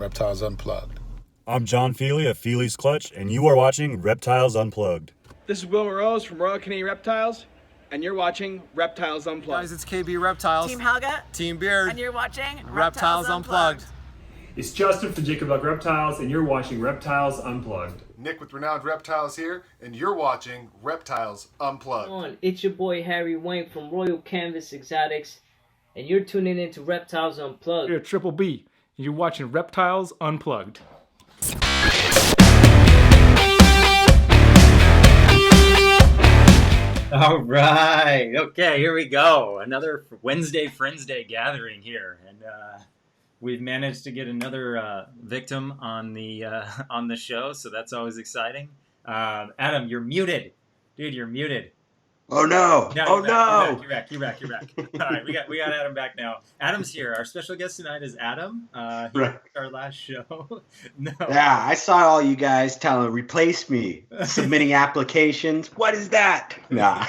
Reptiles Unplugged. I'm John Feely of Feely's Clutch, and you are watching Reptiles Unplugged. This is Will Rose from Royal Canadian Reptiles, and you're watching Reptiles Unplugged. Guys, it's KB Reptiles. Team Helga. Team Beard. And you're watching Reptiles Unplugged. It's Justin from Jacob Luck Reptiles, and you're watching Reptiles Unplugged. Nick with Renowned Reptiles here, and you're watching Reptiles Unplugged. It's your boy Harry Wayne from Royal Canvas Exotics, and you're tuning into Reptiles Unplugged. You're Triple B, and you're watching Reptiles Unplugged. All right. Okay, here we go. Another Wednesday Friends Day gathering here, and we've managed to get another victim on the show, so that's always exciting. Adam, you're muted, dude. You're muted. Oh no! You're back. All right, we got Adam back now. Adam's here. Our special guest tonight is Adam. Right. Our last show. No. Yeah, I saw all you guys telling replace me, submitting applications. What is that? Nah.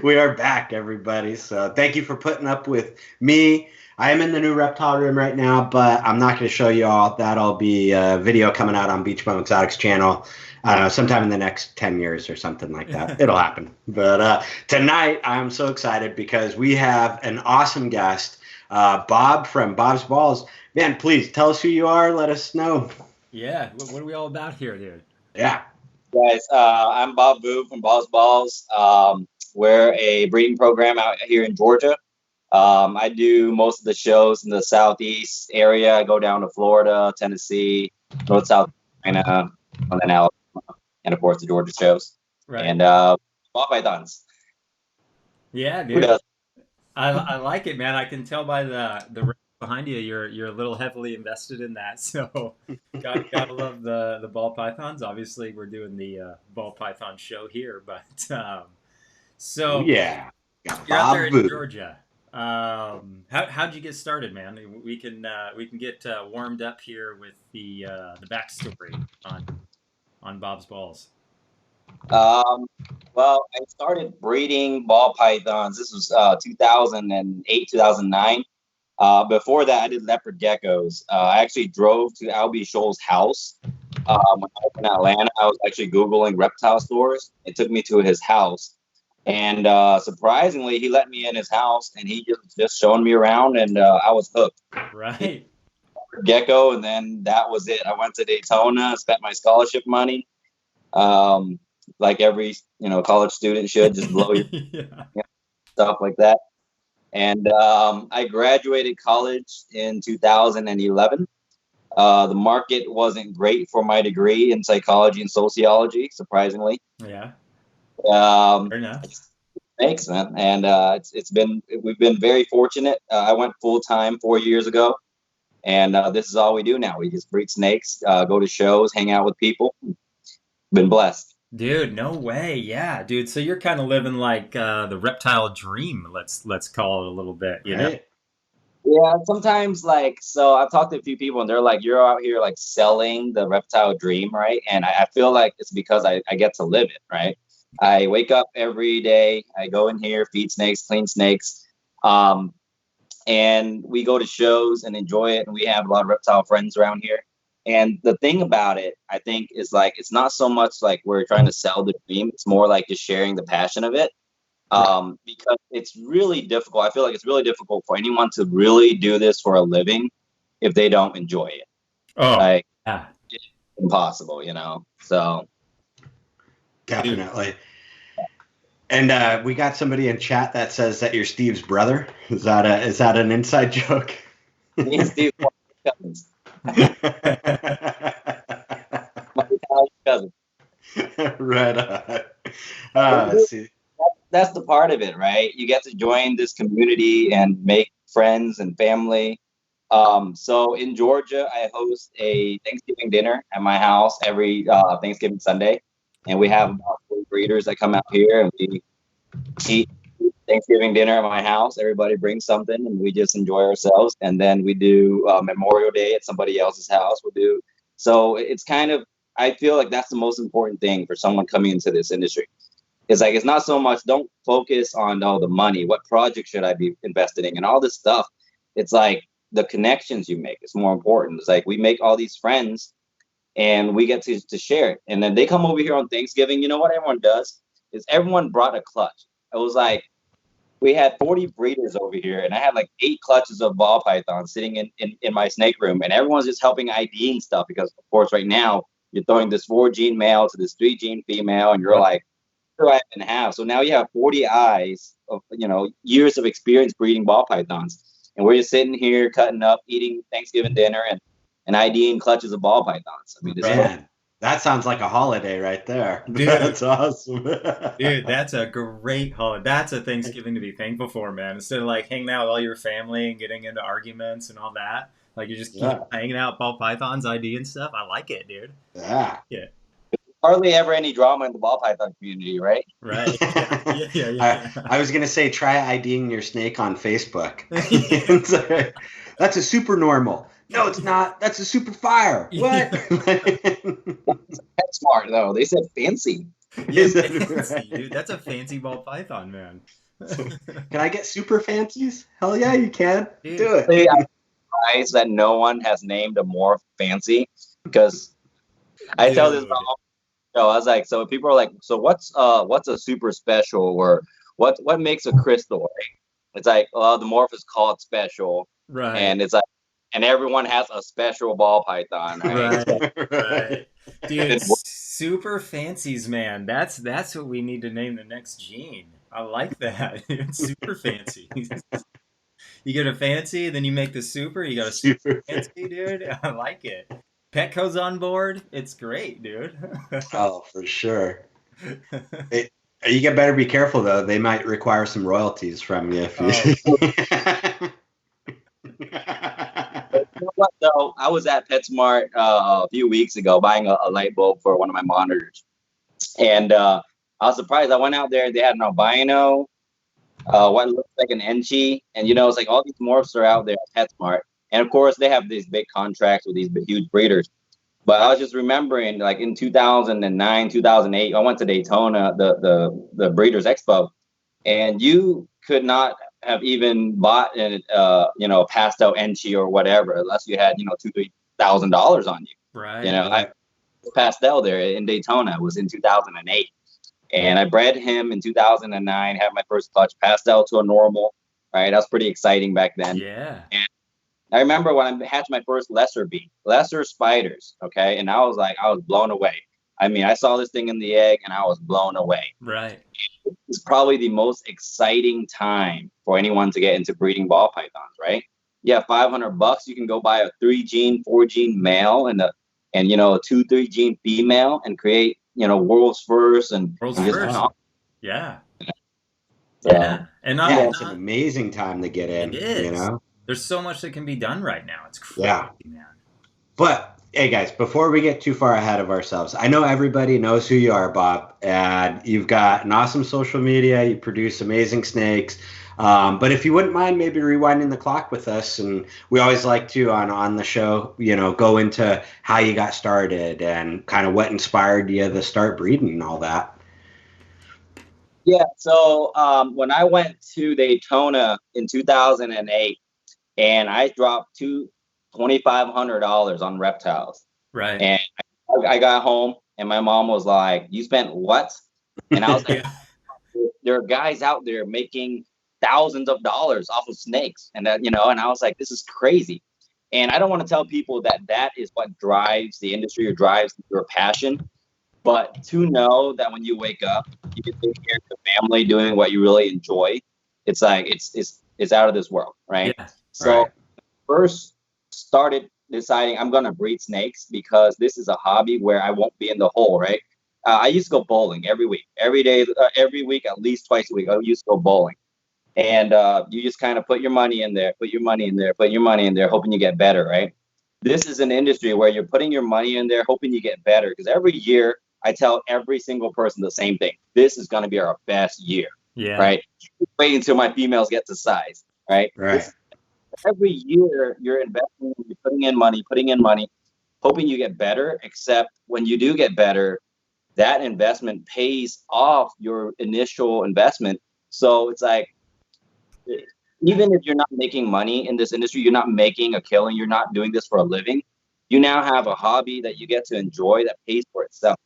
We are back, everybody. So thank you for putting up with me. I am in the new reptile room right now, but I'm not going to show you all. That'll be a video coming out on BeachBumXotics channel. I don't know, sometime in the next 10 years or something like that. It'll happen. But tonight, I'm so excited because we have an awesome guest, Bob from Bob's Balls. Man, please tell us who you are. Let us know. Yeah, what are we all about here, dude? Yeah. Guys, I'm Bob Boo from Bob's Balls. We're a breeding program out here in Georgia. I do most of the shows in the Southeast area. I go down to Florida, Tennessee, North South Carolina, and then Alabama. And of course the Georgia shows, right? And ball pythons. Yeah, dude. I like it, man. I can tell by the behind you, you're a little heavily invested in that. So gotta love the ball pythons. Obviously, we're doing the ball python show here, but so yeah, you're out there in Georgia. How'd you get started, man? We can get warmed up here with the backstory on Bob's Balls. Well, I started breeding ball pythons. This was 2008, 2009. Before that, I did leopard geckos. I actually drove to Albie Scholl's house. When I was in Atlanta, I was actually Googling reptile stores. It took me to his house. And surprisingly, he let me in his house, and he just showing me around, and I was hooked. Right. Gecko, and then that was it. I went to Daytona, spent my scholarship money, like every college student should, just blow your stuff like that. And I graduated college in 2011. The market wasn't great for my degree in psychology and sociology, surprisingly. Yeah. Fair enough. Thanks, man. And we've been very fortunate. I went full time 4 years ago. And this is all we do now. We just breed snakes, go to shows, hang out with people. Been blessed. Dude, no way. Yeah, dude. So you're kind of living like the reptile dream, let's call it a little bit, you know? Yeah, sometimes so I've talked to a few people and they're like, you're out here like selling the reptile dream, right? And I feel like it's because I get to live it, right? I wake up every day. I go in here, feed snakes, clean snakes. And we go to shows and enjoy it. And we have a lot of reptile friends around here. And the thing about it, I think, is like, it's not so much like we're trying to sell the dream. It's more like just sharing the passion of it. Because it's really difficult. I feel like it's really difficult for anyone to really do this for a living if they don't enjoy it. Oh, it's impossible, So. Definitely. And we got somebody in chat that says that you're Steve's brother. Is that an inside joke? Me and Steve are cousins. My cousin. Right on. Let's see. That's the part of it, right? You get to join this community and make friends and family. So in Georgia, I host a Thanksgiving dinner at my house every Thanksgiving Sunday. And we have about 4 breeders that come out here and we eat Thanksgiving dinner at my house. Everybody brings something and we just enjoy ourselves. And then we do Memorial Day at somebody else's house. So it's kind of, I feel like that's the most important thing for someone coming into this industry. It's like, it's not so much, don't focus on the money. What project should I be invested in and all this stuff. It's like, the connections you make is more important. It's like we make all these friends and we get to share it. And then they come over here on Thanksgiving. You know what everyone does is everyone brought a clutch. It was like we had 40 breeders over here, and I had like 8 clutches of ball pythons sitting in my snake room, and everyone's just helping IDing stuff because, of course, right now you're throwing this 4-gene male to this 3-gene female, and you're like, what do I even have? So now you have 40 eyes of, you know, years of experience breeding ball pythons, and we're just sitting here cutting up, eating Thanksgiving dinner, and IDing clutches of ball pythons. I mean, Man, that sounds like a holiday right there. Dude. That's awesome. Dude, that's a great holiday. That's a Thanksgiving to be thankful for, man. Instead of like hanging out with all your family and getting into arguments and all that, like you just keep hanging out ball pythons, ID and stuff. I like it, dude. Yeah. Yeah. Hardly ever any drama in the ball python community, right? Right. Yeah. I was gonna say try IDing your snake on Facebook. That's a super normal. No, it's not. That's a super fire. What? That's smart though. They said fancy. Yeah, fancy, dude. That's a fancy ball python, man. Can I get super fancies? Hell yeah, you can. Dude. Do it. I'm surprised that no one has named a morph fancy because I tell this all. So I was like, so people are like, so what's a super special or what makes a crystal? Right? It's like, the morph is called special, right? And it's like, and everyone has a special ball python, right? Right. Dude, super fancies, man. That's what we need to name the next gene. I like that. Super fancy. You get a fancy, then you make the super. You got a super fancy, dude. I like it. Petco's on board. It's great, dude. Oh, for sure. You better be careful though. They might require some royalties from you. You know what, though? I was at PetSmart a few weeks ago buying a light bulb for one of my monitors. And I was surprised. I went out there. They had an albino, what looks like an Enchi. And, you know, it's like all these morphs are out there at PetSmart. And, of course, they have these big contracts with these huge breeders. But I was just remembering, like, in 2009, 2008, I went to Daytona, the Breeders' Expo. And you could not have even bought a pastel Enchi or whatever unless you had, $2,000-$3,000 on you. Right. You know, I pastel there in Daytona. It was in 2008, and I bred him in 2009. Had my first clutch pastel to a normal. Right, that was pretty exciting back then. Yeah. And I remember when I hatched my first lesser spiders. Okay, and I was blown away. I mean, I saw this thing in the egg, and I was blown away. Right. It's probably the most exciting time for anyone to get into breeding ball pythons, right? Yeah, $500, you can go buy a 3-gene, 4-gene male and a 2-3-gene female and create, world's first and world's just, first. Yeah. Yeah. And it's an amazing time to get in. It is. You know, there's so much that can be done right now. It's crazy, man. But hey guys, before we get too far ahead of ourselves, I know everybody knows who you are, Bob, and you've got an awesome social media. You produce amazing snakes. But if you wouldn't mind maybe rewinding the clock with us, and we always like to on the show, go into how you got started and kind of what inspired you to start breeding and all that. Yeah, so when I went to Daytona in 2008, and I dropped $2,500 on reptiles. Right. And I got home, and my mom was like, "You spent what?" And I was like, "There are guys out there making thousands of dollars off of snakes," and that, and I was like, "This is crazy." And I don't want to tell people that is what drives the industry or drives your passion, but to know that when you wake up, you can take care of your family doing what you really enjoy. It's like it's out of this world, right? Yeah. So right. First started deciding I'm gonna breed snakes because this is a hobby where I won't be in the hole, right? I used to go bowling every week, every day, every week, at least twice a week. I used to go bowling, and you just kind of put your money in there, put your money in there, hoping you get better, right? This is an industry where you're putting your money in there, hoping you get better. Because every year I tell every single person the same thing: this is gonna be our best year, right? Wait until my females get to size, right? Right. Every year you're investing, you're putting in money, hoping you get better. Except when you do get better, that investment pays off your initial investment. So it's like even if you're not making money in this industry, you're not making a killing, you're not doing this for a living, you now have a hobby that you get to enjoy that pays for itself.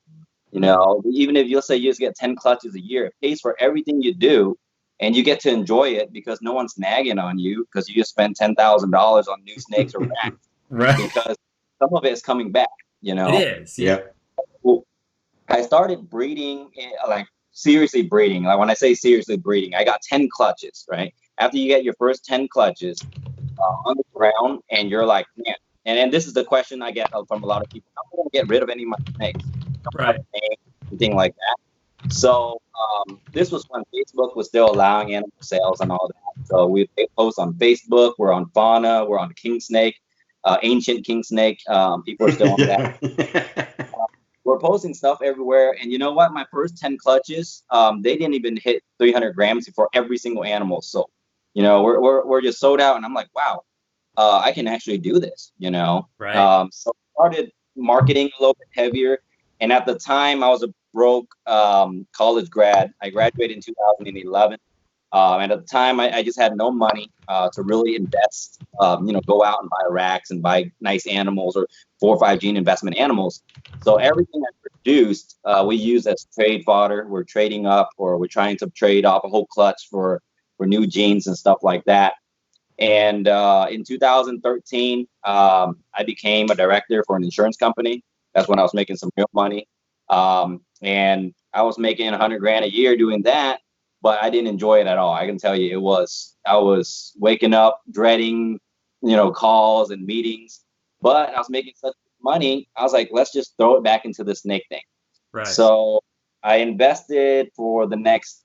You know, even if you'll say you just get 10 clutches a year, it pays for everything you do, and you get to enjoy it because no one's nagging on you because you just spent $10,000 on new snakes or rats. Right. Because some of it is coming back, you know. It is. Yeah. Well, I started breeding, like seriously breeding. Like when I say seriously breeding, I got 10 clutches, right? After you get your first 10 clutches on the ground, and you're like, man, and this is the question I get from a lot of people: how am I going to get rid of any of my snakes? Right. Anything like that. So this was when Facebook was still allowing animal sales and all that. So we post on Facebook. We're on Fauna. We're on King Snake, Ancient King Snake. People are still on that. We're posting stuff everywhere. And you know what? My first 10 clutches, they didn't even hit 300 grams before every single animal sold. You know, we're just sold out. And I'm like, wow, I can actually do this, you know? Right. So I started marketing a little bit heavier. And at the time, I was a broke college grad. I graduated in 2011. And at the time, I just had no money to really invest, you know, go out and buy racks and buy nice animals or 4 or 5 gene investment animals. So everything I produced, we use as trade fodder. We're trading up, or we're trying to trade off a whole clutch for new genes and stuff like that. And in 2013, I became a director for an insurance company. That's when I was making some real money. And I was making 100 grand a year doing that, but I didn't enjoy it at all. I can tell you I was waking up dreading, you know, calls and meetings, but I was making such money. I was like, let's just throw it back into the snake thing. Right. So I invested for the next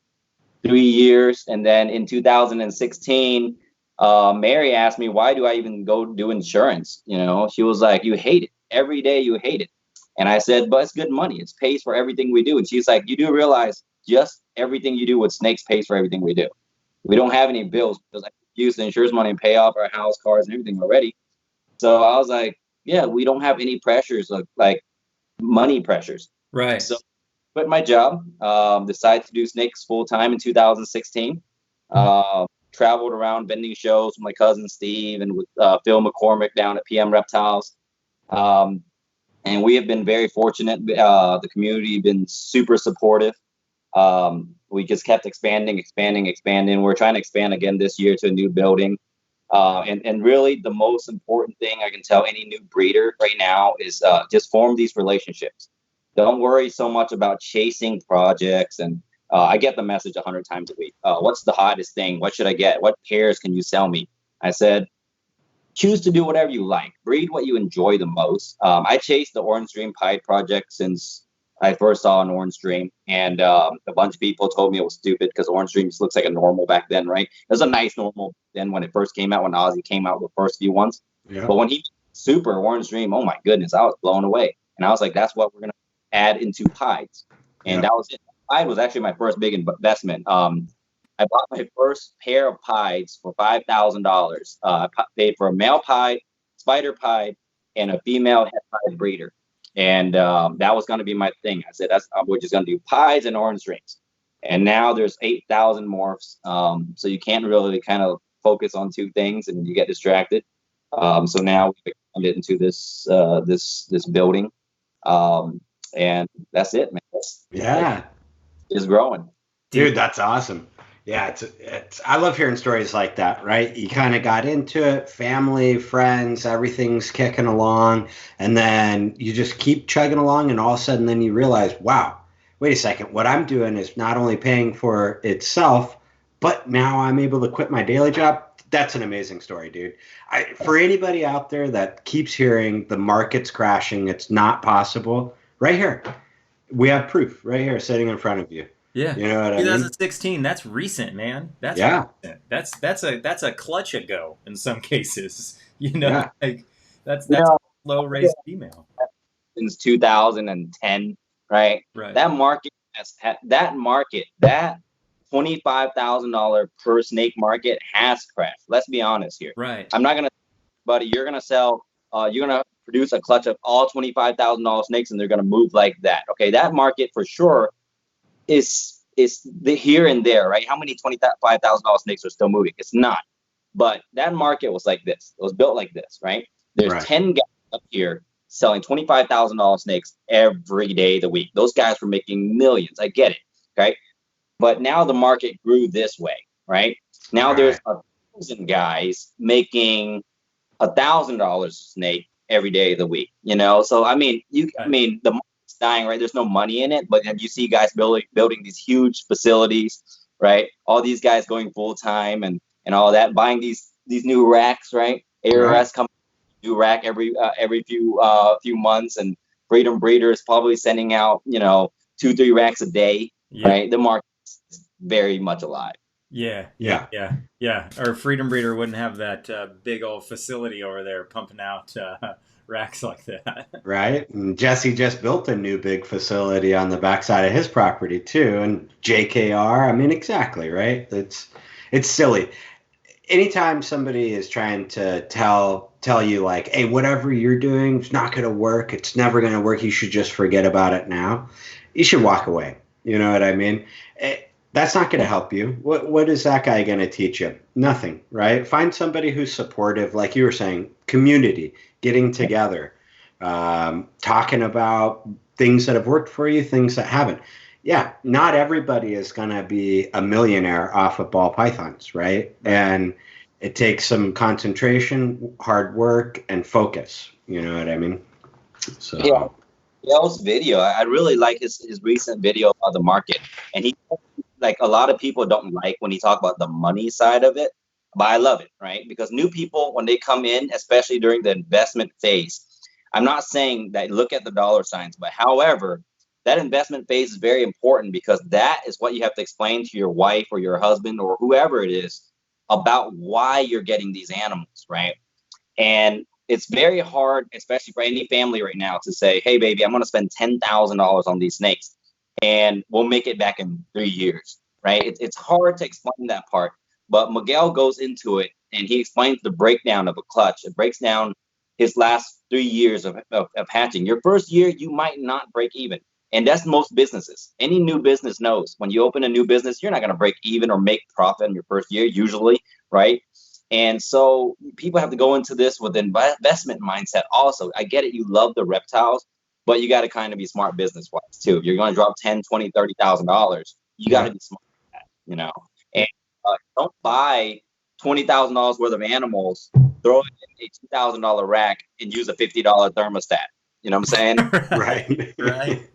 3 years. And then in 2016, Mary asked me, why do I even go do insurance? You know, she was like, you hate it. Every day you hate it. And I said, but it's good money. It pays for everything we do. And she's like, you do realize just everything you do with snakes pays for everything we do. We don't have any bills because I use the insurance money and pay off our house, cars, and everything already. So I was like, yeah, we don't have any pressures of like money pressures. Right. So I quit my job, decided to do snakes full time in 2016. Traveled around vending shows with my cousin Steve and with Phil McCormick down at PM Reptiles. And we have been very fortunate. The community been super supportive. We just kept expanding. We're trying to expand again this year to a new building. And really the most important thing I can tell any new breeder right now is just form these relationships. Don't worry so much about chasing projects. And I get the message 100 times a week. What's the hottest thing? What should I get? What pairs can you sell me? I said, choose to do whatever you like. Breed what you enjoy the most. I chased the Orange Dream Pied project since I first saw an Orange Dream. And a bunch of people told me it was stupid because Orange Dream just looks like a normal back then, right? It was a nice normal then when it first came out, when Ozzy came out with the first few ones. Yeah. But when he super Orange Dream, oh my goodness, I was blown away. And I was like, that's what we're going to add into pieds. And that was it. Pied was actually my first big investment. I bought my first pair of pieds for $5,000. I paid for a male pied, spider pied, and a female head pied breeder. And that was going to be my thing. I said, we're just going to do pieds and Orange Dreams. And now there's 8,000 morphs. So you can't really kind of focus on 2 things and you get distracted. So now we expanded into this building. And that's it, man. It's growing. Dude, that's awesome. Yeah, it's I love hearing stories like that, right? You kind of got into it, family, friends, everything's kicking along, and then you just keep chugging along, and all of a sudden then you realize, wow, wait a second, what I'm doing is not only paying for itself, but now I'm able to quit my daily job. That's an amazing story, dude. For anybody out there that keeps hearing the market's crashing, it's not possible, right here, we have proof right here sitting in front of you. Yeah, you know what 2016. I mean? That's recent, man. That's recent. That's a clutch ago in some cases. You know, like that's a low raised female. Since 2010, right? Right. That market, that $25,000 per snake market has crashed. Let's be honest here. Right. I'm not gonna, buddy. You're gonna sell. You're gonna produce a clutch of all $25,000 snakes, and they're gonna move like that. Okay, that market for sure is the here and there, right? How many $25,000 snakes are still moving? It's not. But that market was like this. It was built like this, right? There's Right. 10 guys up here selling $25,000 snakes every day of the week. Those guys were making millions. I get it, okay? But now the market grew this way, right? Now there's 1,000 guys making $1,000 a snake every day of the week, you know? So, I mean, the market's dying, right? There's no money in it, but then you see guys building these huge facilities, right? All these guys going full time and all that, buying these new racks, right? ARS comes new rack every few months, and Freedom Breeder is probably sending out 2-3 racks a day, right? The market is very much alive. Yeah. Or Freedom Breeder wouldn't have that big old facility over there pumping out racks like that. Right. And Jesse just built a new big facility on the backside of his property too. And JKR, I mean, exactly, right? It's silly. Anytime somebody is trying to tell you like, hey, whatever you're doing is not going to work, it's never going to work, you should just forget about it now, you should walk away. You know what I mean? That's not going to help you. What is that guy going to teach you? Nothing, right? Find somebody who's supportive, like you were saying, community, getting together, talking about things that have worked for you, things that haven't. Yeah, not everybody is going to be a millionaire off of ball pythons, right? And it takes some concentration, hard work, and focus. You know what I mean? So. Yeah. Dale's video, I really like his recent video about the market. And he, like, a lot of people don't like when he talks about the money side of it, but I love it, right? Because new people, when they come in, especially during the investment phase, I'm not saying that look at the dollar signs, but however, that investment phase is very important, because that is what you have to explain to your wife or your husband or whoever it is about why you're getting these animals, right? And it's very hard, especially for any family right now, to say, hey, baby, I'm going to spend $10,000 on these snakes and we'll make it back in 3 years, right? It's hard to explain that part, but Miguel goes into it and he explains the breakdown of a clutch. It breaks down his last 3 years of hatching. Your first year, you might not break even. And that's most businesses. Any new business knows when you open a new business, you're not going to break even or make profit in your first year, usually, right? And so people have to go into this with an investment mindset also. I get it. You love the reptiles, but you got to kind of be smart business wise too. If you're going to drop $10,000, $20,000, $30,000, you got to be smart at that, and don't buy $20,000 worth of animals, throw it in a $2,000 rack and use a $50 thermostat. You know what I'm saying? Right.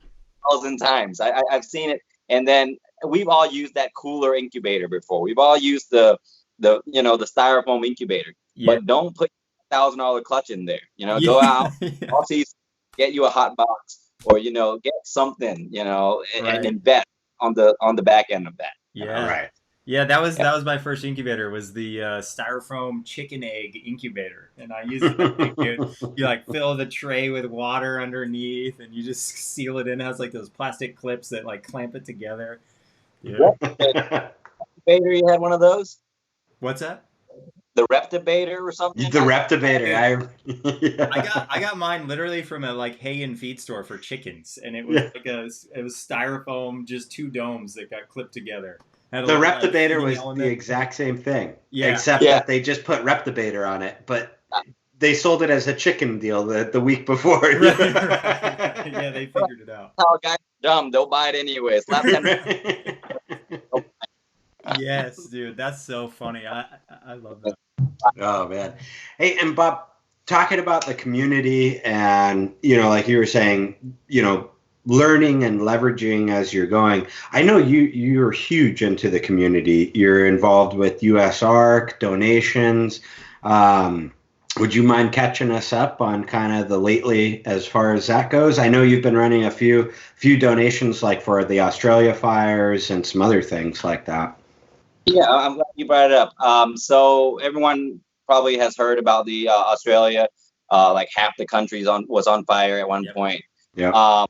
1,000 times. I've seen it. And then we've all used that cooler incubator before. We've all used the styrofoam incubator, but don't put $1,000 clutch in there. Go out, also get you a hot box, or get something, and invest on the back end of that. Yeah, right. Yeah, that was my first incubator. Was the styrofoam chicken egg incubator, and I used it. You like fill the tray with water underneath, and you just seal it in. It has like those plastic clips that like clamp it together. Yeah. Incubator, you had one of those? What's that? The Reptibator or something? The Reptibator. I got mine literally from a like hay and feed store for chickens, and it was it was styrofoam, just 2 domes that got clipped together. The Reptibator was the exact same thing, except that they just put Reptibator on it, but they sold it as a chicken deal the week before. Right. Yeah, they figured it out. Oh, guys, dumb. They'll buy it anyways. Yes, dude, that's so funny. I love that. Oh man, hey, and Bob, talking about the community, and like you were saying, learning and leveraging as you're going. I know you're huge into the community. You're involved with USARK donations. Would you mind catching us up on kind of the lately as far as that goes? I know you've been running a few donations, like for the Australia fires and some other things like that. Yeah, I'm glad you brought it up. So everyone probably has heard about the Australia, like half the country was on fire at one point. Yeah.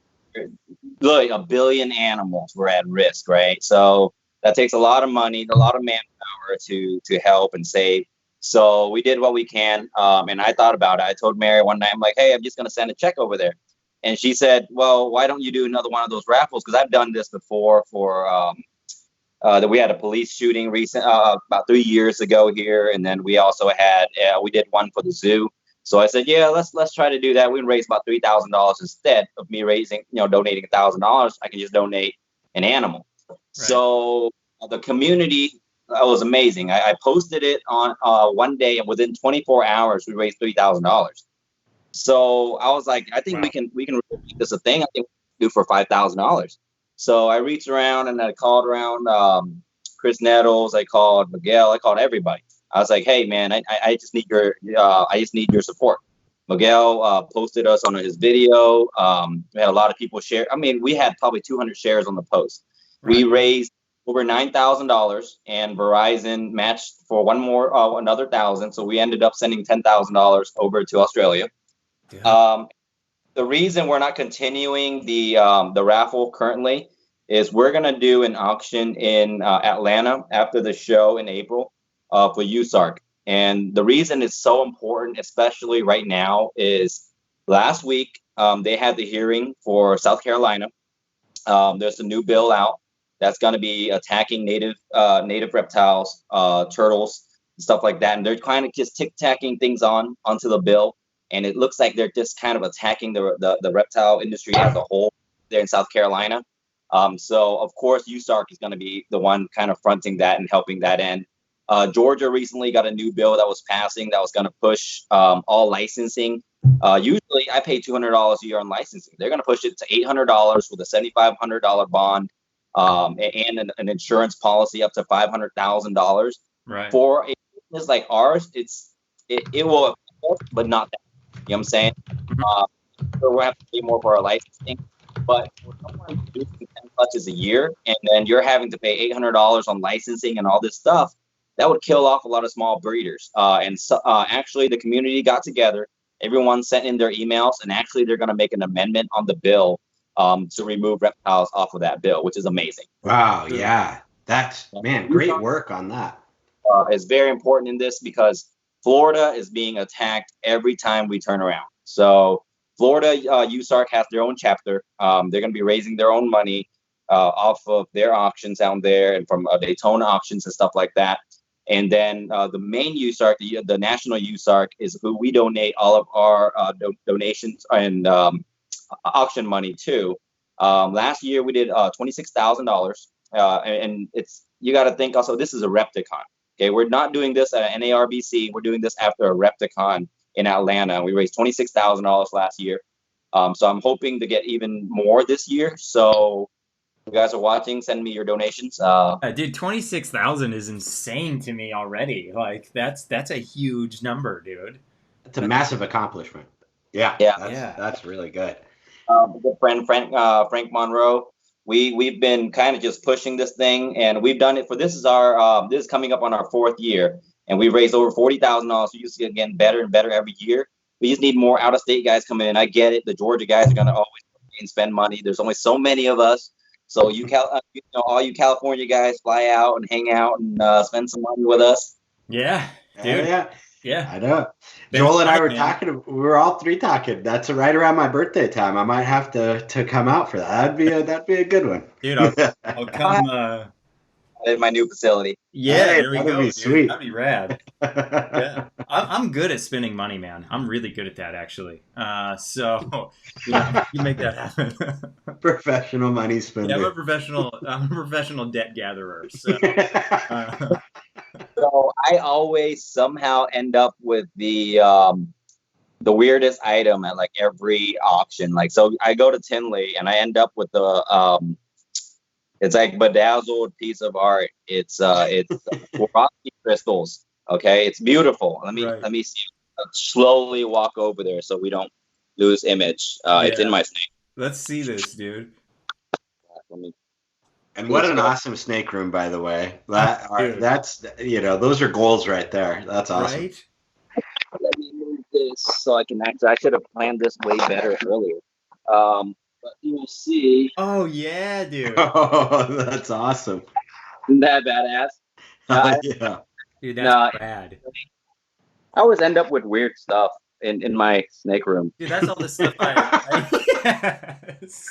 Really, 1 billion animals were at risk, right? So that takes a lot of money, a lot of manpower to help and save. So we did what we can. And I thought about it. I told Mary one night, I'm like, hey, I'm just going to send a check over there. And she said, well, why don't you do another one of those raffles? Because I've done this before for that we had a police shooting recent about 3 years ago here, and then we also had we did one for the zoo. So I said, yeah, let's try to do that. We can raise about $3,000 instead of me donating $1,000. I can just donate an animal. Right. So the community was amazing. I posted it on one day, and within 24 hours, we raised $3,000. So I was like, I think we can make this a thing. I think we can do for $5,000. So I reached around and I called around Chris Nettles. I called Miguel. I called everybody. I was like, hey man, I just need your support. Miguel posted us on his video. We had a lot of people share. I mean, we had probably 200 shares on the post. Right. We raised over $9,000, and Verizon matched for another $1,000. So we ended up sending $10,000 over to Australia. Yeah. The reason we're not continuing the raffle currently is we're gonna do an auction in Atlanta after the show in April for USARK. And the reason it's so important, especially right now, is last week they had the hearing for South Carolina. There's a new bill out that's going to be attacking native reptiles, turtles, and stuff like that. And they're kind of just tic-tacking things onto the bill. And it looks like they're just kind of attacking the reptile industry as a whole there in South Carolina. So, of course, USARK is going to be the one kind of fronting that and helping that end. Georgia recently got a new bill that was passing that was going to push all licensing. Usually, I pay $200 a year on licensing. They're going to push it to $800 with a $7,500 bond and an insurance policy up to $500,000. Right. For a business like ours, it will, but not that. You know what I'm saying? So we'll have to pay more for our licensing. But for someone producing 10 clutches a year, and then you're having to pay $800 on licensing and all this stuff, that would kill off a lot of small breeders. Actually, the community got together. Everyone sent in their emails, and actually, they're going to make an amendment on the bill to remove reptiles off of that bill, which is amazing. Wow, yeah. That's, man, great work on that. It's very important in this because Florida is being attacked every time we turn around. So Florida USARK has their own chapter. They're going to be raising their own money off of their auctions down there and from Daytona auctions and stuff like that. And then the main USARK, the national USARK, is who we donate all of our donations and auction money to. Last year we did $26,000, and you got to think also this is a Repticon. Okay, we're not doing this at an NARBC. We're doing this after a Repticon in Atlanta. We raised $26,000 last year. So I'm hoping to get even more this year. So if you guys are watching, send me your donations. Dude, 26,000 is insane to me already. Like that's a huge number, dude. It's a massive accomplishment. Yeah. That's really good. Good friend Frank Monroe. We've been kind of just pushing this thing, and we've done it for this is coming up on our 4th year, and we raised over $40,000. We used to get getting better and better every year. We just need more out of state guys coming in. I get it. The Georgia guys are gonna always spend money. There's only so many of us. So all you California guys fly out and hang out and spend some money with us. Yeah, dude. Yeah, I know. Joel and I were talking. We were all three talking. That's right around my birthday time. I might have to come out for that. That'd be a good one, dude. I'll come. In my new facility. Yeah, there we go. That'd be sweet. That'd be rad. Yeah, I'm good at spending money, man. I'm really good at that, actually. So you make that happen. Professional money spender. Yeah, I'm a professional debt gatherer. So. So I always somehow end up with the weirdest item at like every auction. Like, so I go to Tinley and I end up with the it's like bedazzled piece of art. It's Swarovski crystals. Okay, it's beautiful. Let me see. Slowly walk over there so we don't lose image. It's in my snake. Let's see this, dude. And what an awesome snake room, by the way. That's those are goals right there. That's awesome. Right? Let me move this so I can I should have planned this way better earlier. But you will see. Oh yeah, dude. Oh, that's awesome. Isn't that badass? Yeah. Dude, that's rad. I always end up with weird stuff in my snake room. Dude, that's all the stuff I yes.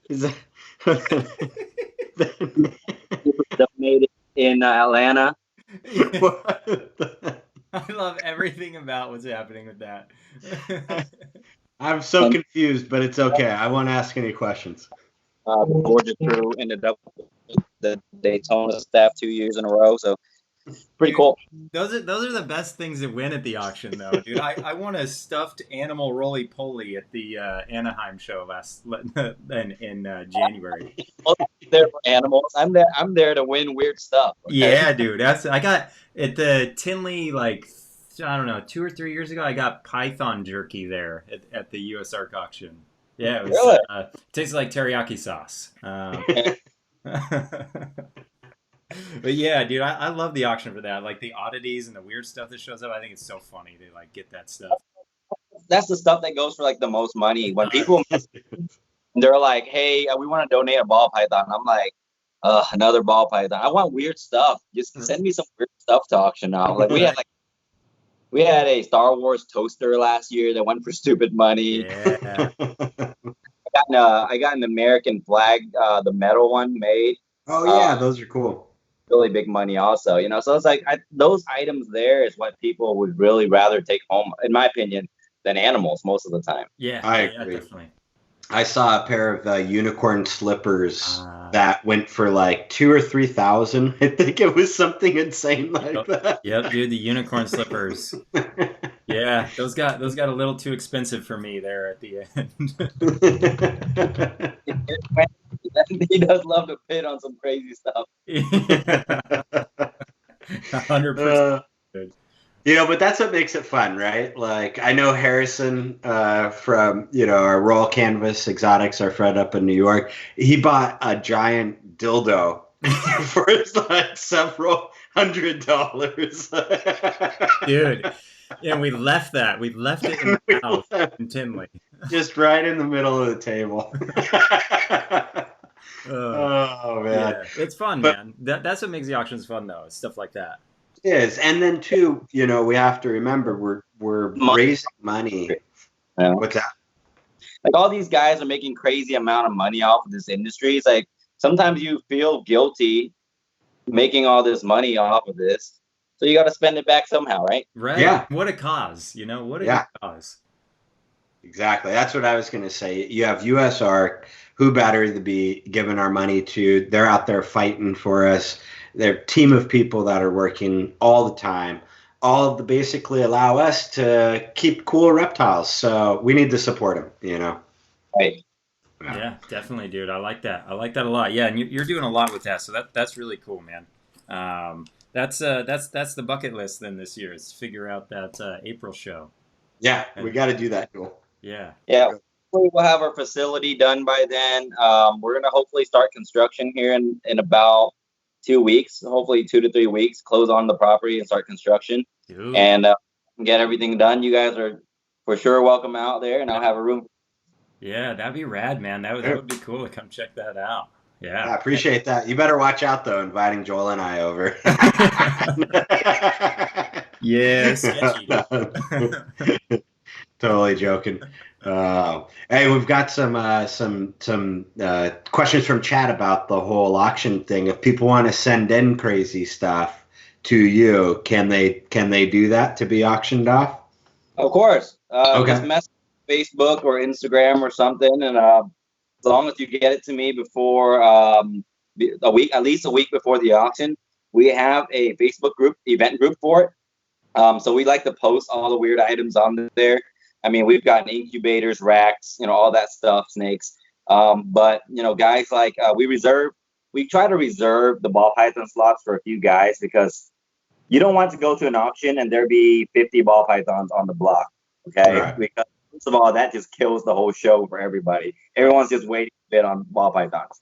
Is that Donated in Atlanta. I love everything about what's happening with that. I'm so confused, but it's okay. I won't ask any questions. The Georgia crew ended up with the Daytona staff 2 years in a row, so pretty cool. Those are the best things that win at the auction, though, dude. I won a stuffed animal roly poly at the Anaheim show in January. There for animals. I'm there to win weird stuff. Okay? Yeah, dude. I got at the Tinley, like, I don't know, 2 or 3 years ago. I got python jerky there at the US Arc auction. Yeah, it was. Really? It tastes like teriyaki sauce. But yeah, dude, I love the auction for that. Like the oddities and the weird stuff that shows up. I think it's so funny to like get that stuff. That's the stuff that goes for like the most money. When people they're like, "Hey, we want to donate a ball python," I'm like, another ball python. I want weird stuff. Just send me some weird stuff to auction now. Like we had a Star Wars toaster last year that went for stupid money. Yeah. I got an American flag, the metal one made. Oh yeah, those are cool. Really big money also, you know. So it's like those items there is what people would really rather take home, in my opinion, than animals most of the time. Yeah, I agree. Definitely. I saw a pair of unicorn slippers that went for like 2,000 or 3,000. I think it was something insane like that. Yep, dude, the unicorn slippers. Yeah, those got a little too expensive for me there at the end. He does love to pit on some crazy stuff. 100%. You know, but that's what makes it fun, right? Like, I know Harrison from, our Royal Canvas Exotics, our friend up in New York, he bought a giant dildo for like several $100s. Dude, and we left it in the house in Tinley. Just right in the middle of the table. Oh, man. Yeah, it's fun, man. That's what makes the auctions fun, though. It's stuff like that. It is. And then, too, we have to remember we're raising money. Yeah. What's that? Like, all these guys are making crazy amount of money off of this industry. It's like, sometimes you feel guilty making all this money off of this. So you got to spend it back somehow, right? Right. Yeah. What a cause, what a cause. Exactly. That's what I was going to say. You have US Arc, who better to be giving our money to? They're out there fighting for us. They're a team of people that are working all the time, all to basically allow us to keep cool reptiles. So we need to support them, Right. Yeah, definitely, dude. I like that. I like that a lot. Yeah, and you're doing a lot with that, so that's really cool, man. That's the bucket list then this year, is figure out that April show. Yeah, we got to do that, Joel. Yeah. Yeah. Hopefully we'll have our facility done by then. We're gonna hopefully start construction here in about 2 weeks, hopefully 2 to 3 weeks. Close on the property and start construction, dude. And get everything done. You guys are for sure welcome out there, and I'll have a room. Yeah, that'd be rad, man. That would be cool to come check that out. Yeah, I appreciate that. You better watch out though, inviting Joel and I over. Yeah, sketchy. Totally joking. Hey, we've got some questions from chat about the whole auction thing. If people want to send in crazy stuff to you, can they do that to be auctioned off? Of course. Okay. Just message Facebook or Instagram or something, and as long as you get it to me before at least a week before the auction, we have a Facebook event group for it. So we like to post all the weird items on there. I mean, we've got incubators, racks, all that stuff, snakes. But guys like we try to reserve the ball python slots for a few guys, because you don't want to go to an auction and there be 50 ball pythons on the block. Okay. Right. Because first of all, that just kills the whole show for everybody. Everyone's just waiting to bid on ball pythons.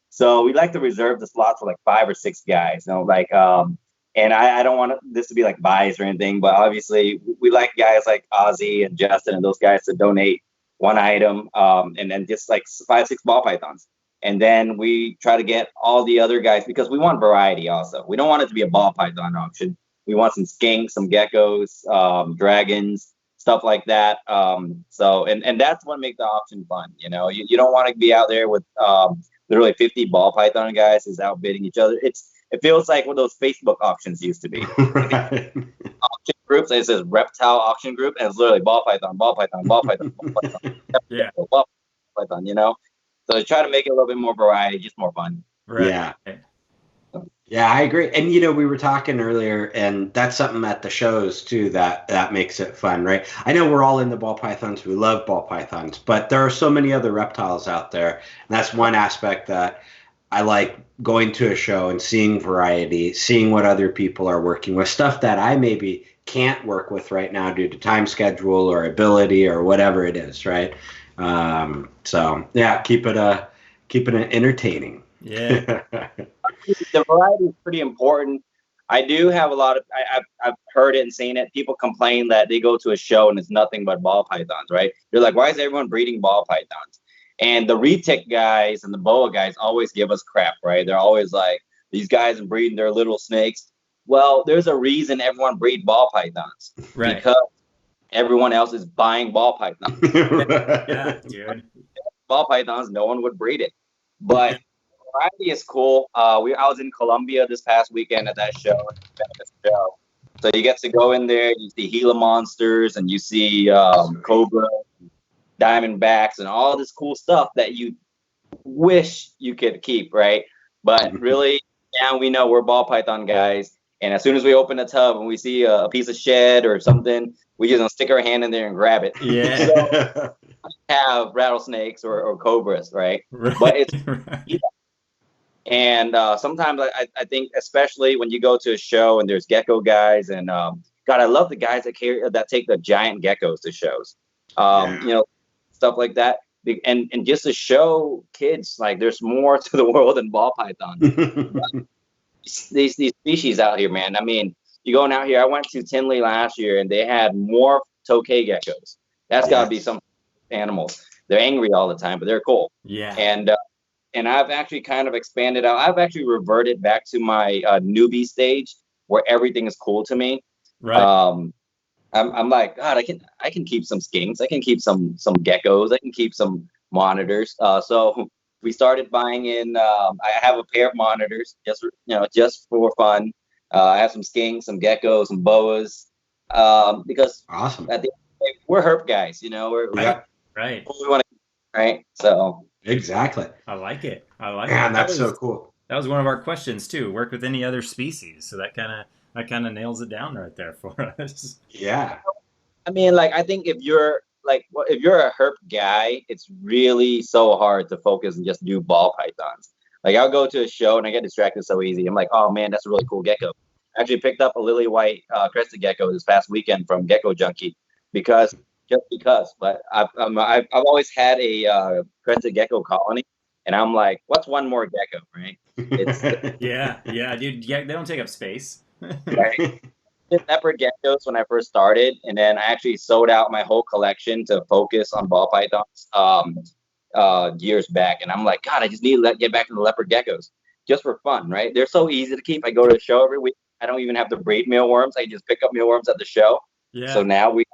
So we like to reserve the slots for like 5 or 6 guys. And I don't want this to be like bias or anything, but obviously we like guys like Ozzy and Justin and those guys to donate one item, and then just like 5, 6 ball pythons. And then we try to get all the other guys, because we want variety also. We don't want it to be a ball python auction. We want some skinks, some geckos, dragons, stuff like that. So that's what makes the auction fun. You don't want to be out there with literally 50 ball python guys is outbidding each other. It feels like what those Facebook auctions used to be. Right. Auction groups, and it says reptile auction group, and it's literally ball python, ball python, ball python, ball python, Yeah. ball python, you know? So try to make it a little bit more variety, just more fun. Right. Yeah. Yeah, I agree. And you know, we were talking earlier, and that's something at the shows too that makes it fun, right? I know we're all into ball pythons. We love ball pythons, but there are so many other reptiles out there. And that's one aspect that I like, going to a show and seeing variety, seeing what other people are working with, stuff that I maybe can't work with right now due to time schedule or ability or whatever it is, right? So yeah, keep it entertaining. Yeah. The variety is pretty important. I do have a lot of, I've heard it and seen it. People complain that they go to a show and it's nothing but ball pythons, right? They're like, why is everyone breeding ball pythons? And the retic guys and the boa guys always give us crap, right? They're always like, these guys are breeding their little snakes. Well, there's a reason everyone breed ball pythons. Right. Because everyone else is buying ball pythons. Yeah, dude. Ball pythons, no one would breed it. But variety is cool. I was in Colombia this past weekend at that show. So you get to go in there, you see Gila monsters, and you see cobra, diamondbacks, and all this cool stuff that you wish you could keep, right? But really, now we know we're ball python guys. And as soon as we open a tub and we see a piece of shed or something, we just gonna stick our hand in there and grab it. Yeah. So, have rattlesnakes or cobras, right? But it's and sometimes I think, especially when you go to a show and there's gecko guys, and God, I love the guys that take the giant geckos to shows, you know, stuff like that. And just to show kids, like, there's more to the world than ball python. these species out here, man. I mean, you going out here, I went to Tinley last year and they had more tokay geckos. That's got to be some animals. They're angry all the time, but they're cool. Yeah. And I've actually kind of expanded out. I've actually reverted back to my newbie stage where everything is cool to me. Right. I'm like, God, I can keep some skinks. I can keep some geckos. I can keep some monitors. So we started buying in. I have a pair of monitors just for fun. I have some skinks, some geckos, some boas. Because awesome. At the end of the day, we're herp guys. You know, we're right. We want to, right? So exactly. I like it. Man, that's so cool. That was one of our questions too. Work with any other species, so that kind of nails it down right there for us. Yeah. I mean, like, I think if you're a herp guy, it's really so hard to focus and just do ball pythons. Like, I'll go to a show and I get distracted so easy. I'm like, oh man, that's a really cool gecko. I actually picked up a lily white crested gecko this past weekend from Gecko Junkie because. But I've always had a crested gecko colony, and I'm like, what's one more gecko, right? It's yeah, dude. Yeah, they don't take up space. Right? Leopard geckos when I first started, and then I actually sold out my whole collection to focus on ball pythons years back. And I'm like, God, I just need to get back to the leopard geckos just for fun, right? They're so easy to keep. I go to the show every week. I don't even have to breed mealworms. I just pick up mealworms at the show. Yeah. So now we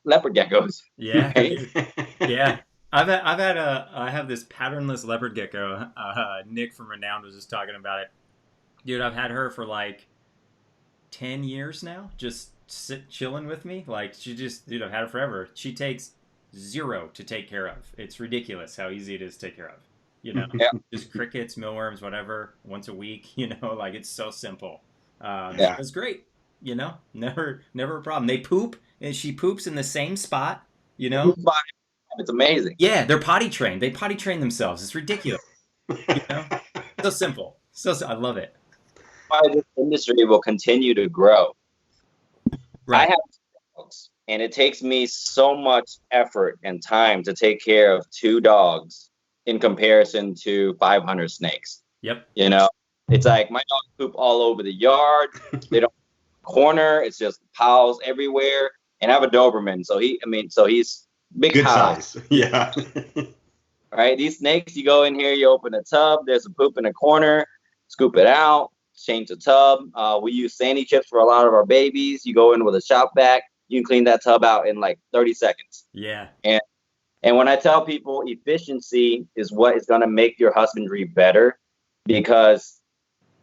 leopard geckos. Yeah. Right? Yeah. I have this patternless leopard gecko. Nick from Renowned was just talking about it. Dude, I've had her for like 10 years now, just chilling with me. Like, dude, I've had her forever. She takes zero to take care of. It's ridiculous how easy it is to take care of. You know, just crickets, mealworms, whatever, once a week. You know, like, it's so simple. It's great. You know, never a problem. They poop, and she poops in the same spot. You know, it's amazing. Yeah, they're potty trained. They potty train themselves. It's ridiculous. You know, so simple. I love it. Why this industry will continue to grow. Right. I have dogs, and it takes me so much effort and time to take care of 2 dogs in comparison to 500 snakes. Yep. You know, it's like my dogs poop all over the yard. They don't corner. It's just piles everywhere. And I have a Doberman, so he's big good piles. size. Yeah. Right. These snakes, you go in here, you open a tub. There's a poop in a corner. Scoop it out. Change the tub. We use sandy chips for a lot of our babies. You go in with a shop vac. You can clean that tub out in like 30 seconds. Yeah. And And when I tell people efficiency is what is going to make your husbandry better, because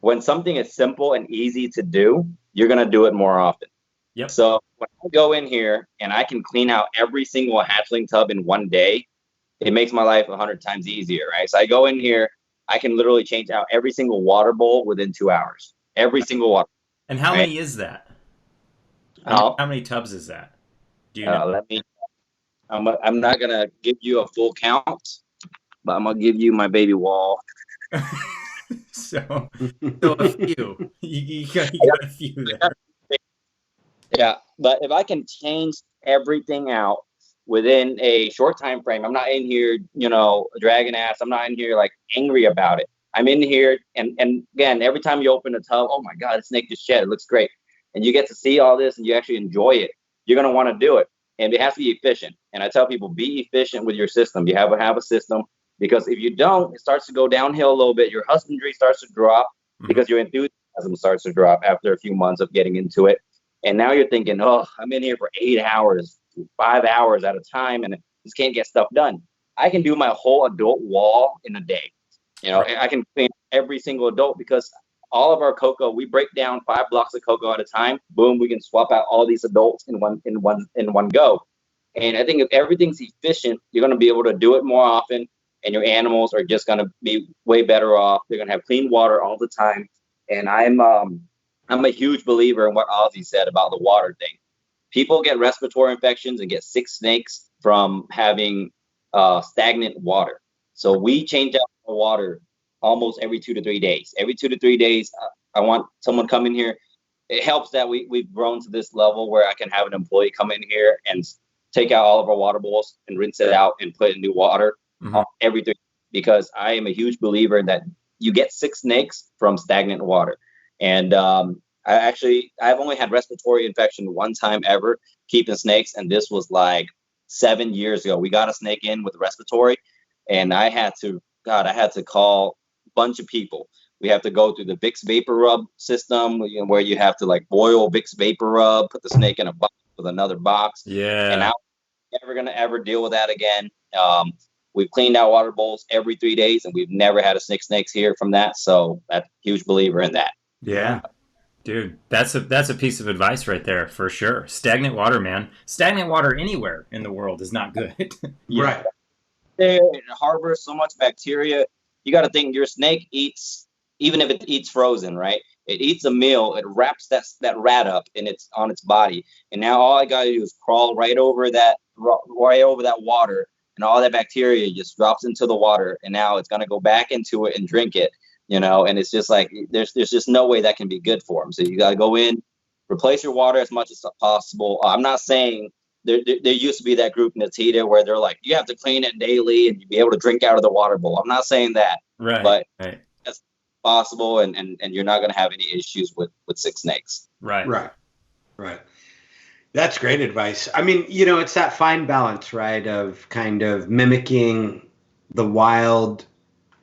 when something is simple and easy to do, you're going to do it more often. Yep. So when I go in here and I can clean out every single hatchling tub in one day, it makes my life 100 times easier, right? So I go in here, I can literally change out every single water bowl within 2 hours. Every single water. And how right? many is that? How many tubs is that? Do you know? I'm not gonna give you a full count, but I'm gonna give you my baby wall. so a few. You got a few there. Yeah, but if I can change everything out within a short time frame, I'm not in here, dragging ass. I'm not in here like angry about it. I'm in here, and again, every time you open a tub, oh my God, the snake just shed. It looks great, and you get to see all this, and you actually enjoy it. You're gonna want to do it, and it has to be efficient. And I tell people, be efficient with your system. You have a system, because if you don't, it starts to go downhill a little bit. Your husbandry starts to drop because your enthusiasm starts to drop after a few months of getting into it. And now you're thinking, oh, I'm in here for 8 hours, 5 hours at a time, and just can't get stuff done. I can do my whole adult wall in a day. I can clean every single adult, because all of our cocoa, we break down 5 blocks of cocoa at a time. Boom, we can swap out all these adults in one go. And I think if everything's efficient, you're going to be able to do it more often, and your animals are just going to be way better off. They're going to have clean water all the time. And I'm a huge believer in what Ozzy said about the water thing. People get respiratory infections and get sick snakes from having stagnant water. So we change out the water almost every 2 to 3 days. Every 2 to 3 days, I want someone come in here. It helps that we've grown to this level where I can have an employee come in here and take out all of our water bowls and rinse it out and put in new water every 3 days, because I am a huge believer that you get sick snakes from stagnant water. And I've only had respiratory infection one time ever keeping snakes, and this was like 7 years ago. We got a snake in with respiratory, and I had to call a bunch of people. We have to go through the Vicks Vapor Rub system, where you have to like boil Vicks Vapor Rub, put the snake in a box with another box. Yeah. And I'm never gonna ever deal with that again. We've cleaned out water bowls every 3 days, and we've never had a snakes here from that. So that's a huge believer in that. Yeah. Dude, that's a piece of advice right there for sure. Stagnant water, man. Stagnant water anywhere in the world is not good. Right. It harbors so much bacteria. You got to think your snake eats, even if it eats frozen, right? It eats a meal. It wraps that rat up on its body, and now all I got to do is crawl right over that water, and all that bacteria just drops into the water, and now it's gonna go back into it and drink it. And it's just like there's just no way that can be good for them. So you got to go in, replace your water as much as possible. I'm not saying there used to be that group in Natita where they're like, you have to clean it daily and you be able to drink out of the water bowl. I'm not saying that, right? But right. That's possible, and you're not going to have any issues with sick snakes. Right. That's great advice. I mean, it's that fine balance, right, of kind of mimicking the wild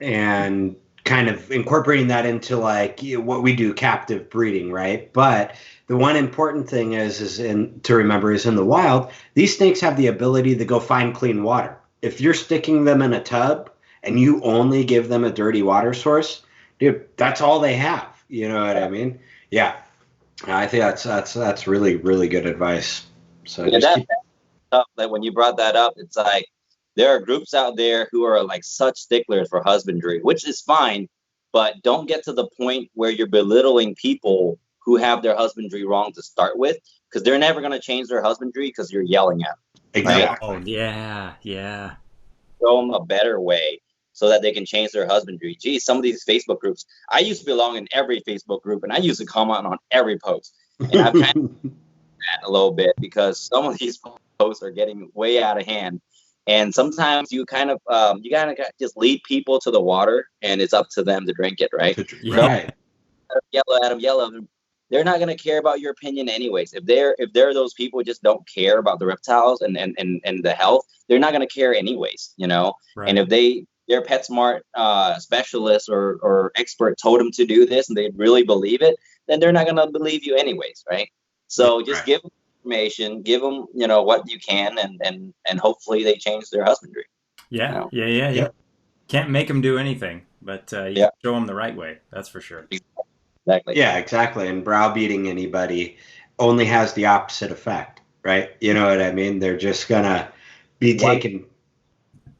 and kind of incorporating that into like what we do, captive breeding, right? But the one important thing to remember is in the wild, these snakes have the ability to go find clean water. If you're sticking them in a tub and you only give them a dirty water source, dude, that's all they have. You know what I mean? Yeah, I think that's really, really good advice. So that when you brought that up, it's like, there are groups out there who are like such sticklers for husbandry, which is fine, but don't get to the point where you're belittling people who have their husbandry wrong to start with, because they're never going to change their husbandry because you're yelling at them. Exactly. Right? Oh, yeah. Show them a better way so that they can change their husbandry. Geez, some of these Facebook groups, I used to belong in every Facebook group, and I used to comment on every post. And I've kind of that a little bit, because some of these posts are getting way out of hand. And sometimes you kind of just lead people to the water, and it's up to them to drink it, right? Right. Yell at them. They're not going to care about your opinion anyways. If they're those people who just don't care about the reptiles and the health, they're not going to care anyways, Right. And if their PetSmart specialist or expert told them to do this and they really believe it, then they're not going to believe you anyways, right? So just give them information, give them, what you can, and hopefully they change their husbandry. Yeah, yeah. Can't make them do anything, but you can show them the right way. That's for sure. Exactly. Yeah, exactly. And browbeating anybody only has the opposite effect, right? You know what I mean? They're just gonna be taken.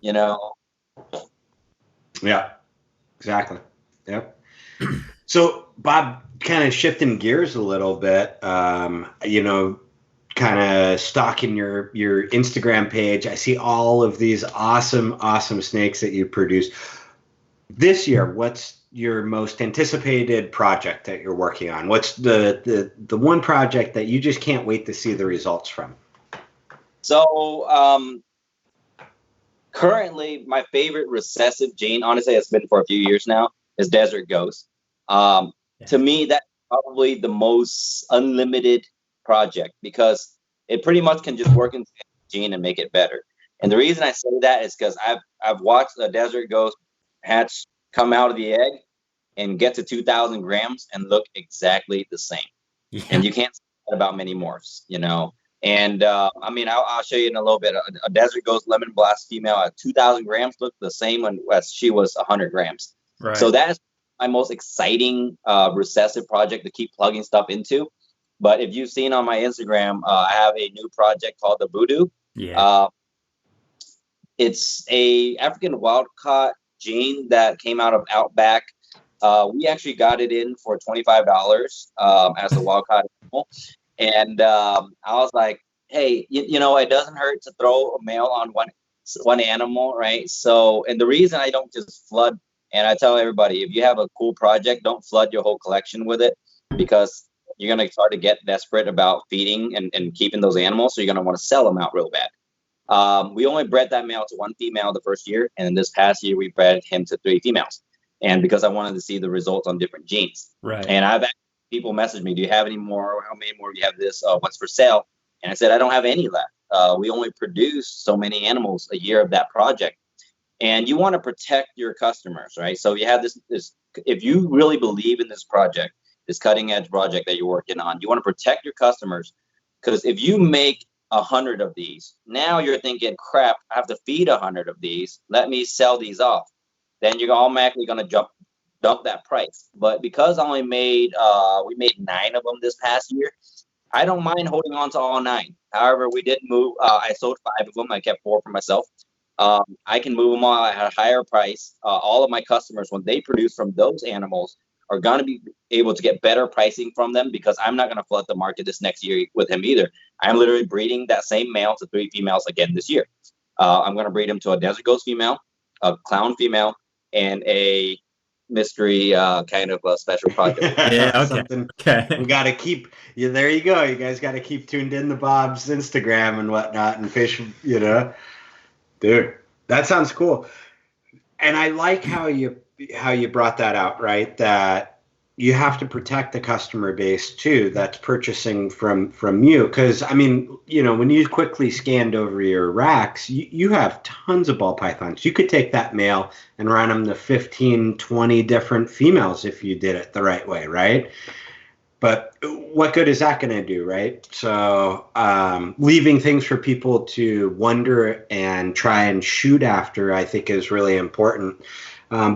Yeah, exactly. Yep. So, Bob, kind of shifting gears a little bit, kind of stalking your Instagram page. I see all of these awesome snakes that you produce. This year, what's your most anticipated project that you're working on? What's the one project that you just can't wait to see the results from? So, currently, my favorite recessive gene, honestly, it's been for a few years now, is Desert Ghost. To me, that's probably the most unlimited project because it pretty much can just work in the gene and make it better. And the reason I say that is because I've watched a Desert Ghost hatch come out of the egg and get to 2,000 grams and look exactly the same. Yeah. And you can't say that about many morphs, And I'll show you in a little bit. A Desert Ghost Lemon Blast female at 2,000 grams looked the same as she was 100 grams. Right. So that is my most exciting recessive project to keep plugging stuff into. But if you've seen on my Instagram, I have a new project called the Voodoo. Yeah. It's a African wild caught gene that came out of Outback. We actually got it in for $25 as a wild caught animal. And I was like, hey, it doesn't hurt to throw a male on one animal, right? So, and the reason I don't just flood, and I tell everybody, if you have a cool project, don't flood your whole collection with it because you're going to start to get desperate about feeding and keeping those animals. So you're going to want to sell them out real bad. We only bred that male to one female the first year. And then this past year, we bred him to 3 females. And because I wanted to see the results on different genes. Right. And I've had people message me, do you have any more? How many more do you have this? What's for sale? And I said, I don't have any left. We only produce so many animals a year of that project. And you want to protect your customers, right? So you have this, if you really believe in this project, this cutting edge project that you're working on, you want to protect your customers. Because if you make 100 of these, now you're thinking, crap, I have to feed 100 of these. Let me sell these off. Then you're automatically going to dump that price. But because I only made, we made 9 of them this past year, I don't mind holding on to all 9. However, we did move, I sold 5 of them. I kept 4 for myself. I can move them all at a higher price. All of my customers, when they produce from those animals, are going to be able to get better pricing from them because I'm not going to flood the market this next year with him either. I'm literally breeding that same male to 3 females again this year. I'm going to breed him to a Desert Ghost female, a Clown female, and a mystery kind of a special project. Yeah, okay. We got to keep there you go. You guys got to keep tuned in to Bob's Instagram and whatnot and fish, Dude, that sounds cool. And I like how you brought that out, right? That you have to protect the customer base too that's purchasing from you. Because I mean, when you quickly scanned over your racks, you have tons of ball pythons. You could take that male and run them to 15, 20 different females if you did it the right way, right? But what good is that going to do, right? So leaving things for people to wonder and try and shoot after, I think, is really important.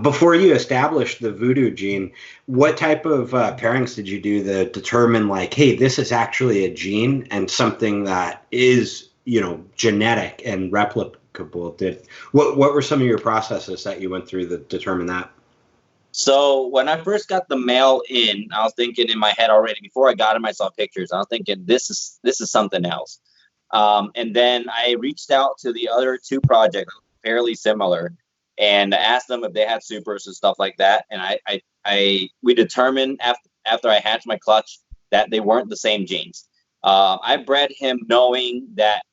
Before you established the Voodoo gene, what type of pairings did you do to determine, like, hey, this is actually a gene and something that is, genetic and replicable? What were some of your processes that you went through to determine that? So when I first got the male in, I was thinking in my head already, before I got him, I saw pictures. I was thinking, this is something else. And then I reached out to the other 2 projects, fairly similar, and I asked them if they had supers and stuff like that. And we determined after I hatched my clutch that they weren't the same genes. I bred him knowing that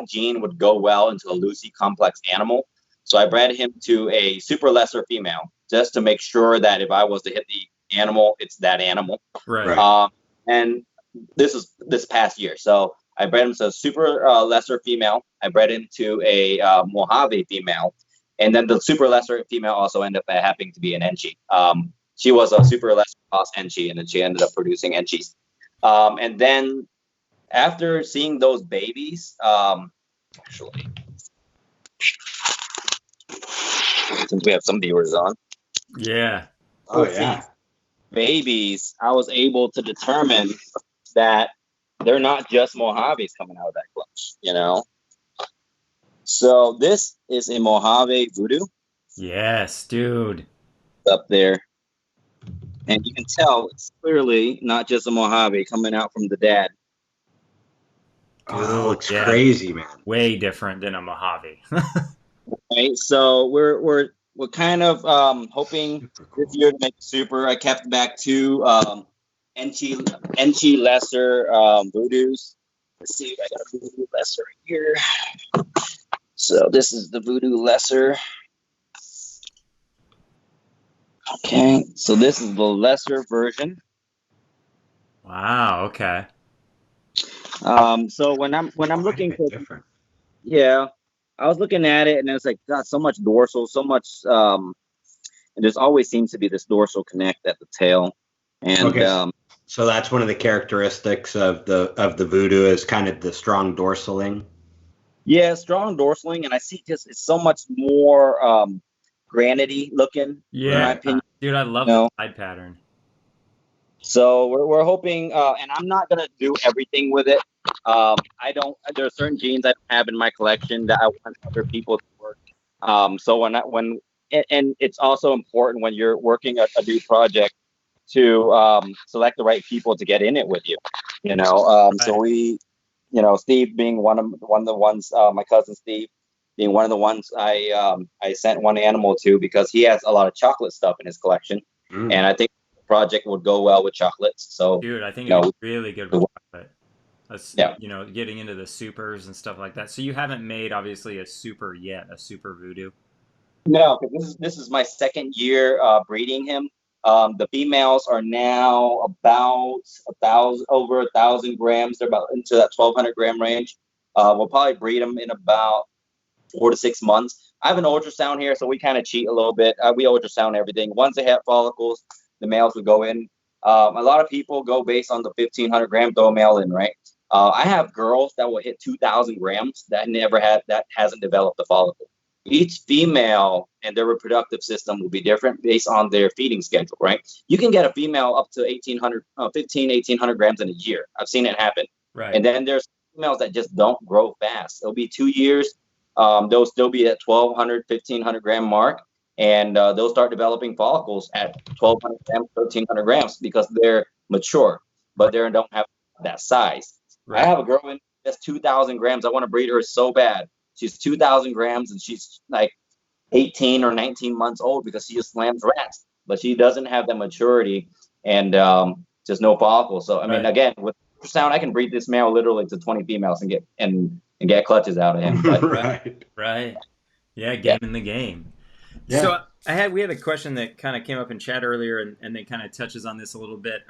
gene would go well into a Lucy complex animal. So I bred him to a super lesser female, just to make sure that if I was to hit the animal, it's that animal. Right. And this is this past year. So I bred him to a super lesser female. I bred him to a Mojave female. And then the super lesser female also ended up happening to be an Enchi. She was a super lesser cross Enchi, and then she ended up producing Enchis. And then after seeing those babies, actually, since we have some viewers on, Yeah. Oh yeah. babies, I was able to determine that they're not just Mojaves coming out of that clutch, you know. So this is a Mojave voodoo Yes, dude. up there, and you can tell it's clearly not just a Mojave coming out from the dad. Oh, that looks Yeah. crazy, man. Way different than a Mojave. Right, so we're kind of hoping this year to make it super. I kept back two NT lesser voodoos. Let's see, I got a voodoo lesser here. So this is the voodoo lesser. Okay, so this is the lesser version. Wow. Okay. So when I'm looking for different. yeah, I was looking at it and it's like, God, so much dorsal, so much and there's always seems to be this dorsal connect at the tail. And Okay. So that's one of the characteristics of the voodoo is kind of the strong dorsaling. yeah, strong dorsaling, and I see just it's so much more granity looking, in my opinion. Dude, I love No. the side pattern. So we're hoping, and I'm not gonna do everything with it. I don't. There are certain genes I don't have in my collection that I want other people to work. So when and it's also important when you're working a new project to select the right people to get in it with you. You know, so we, you know, Steve being one of the ones, my cousin Steve being one of the ones I sent one animal to because he has a lot of chocolate stuff in his collection, and I think the project would go well with chocolates. So, Dude, I think you know, it'd be really good with chocolate. That's, yeah. you know, getting into the supers and stuff like that. So you haven't made obviously a super yet, a super voodoo. No, because this is my second year breeding him. The females are now about over 1,000 grams. They're about into that 1,200 gram range. We'll probably breed them in about 4 to 6 months. I have an ultrasound here, so we kind of cheat a little bit. We ultrasound everything. Once they have follicles, the males would go in. A lot of people go based on the 1,500 gram, throw a male in, right? I have girls that will hit 2,000 grams that hasn't developed the follicle. Each female and their reproductive system will be different based on their feeding schedule, right? You can get a female up to 1,800 grams in a year. I've seen it happen. Right. And then there's females that just don't grow fast. It'll be 2 years. They'll still be at 1,200, 1,500 gram mark. And they'll start developing follicles at 1,200 grams, 1,300 grams because they're mature, but they don't have that size. Right. I have a girl in that's 2,000 grams. I want to breed her so bad. She's 2,000 grams and she's like 18 or 19 months old because she just slams rats, but she doesn't have that maturity and just no follicles. So I mean, again, with ultrasound, I can breed this male literally to 20 females and get clutches out of him. But, right. Yeah, game in the game. Yeah. So we had a question that kind of came up in chat earlier, and then kind of touches on this a little bit.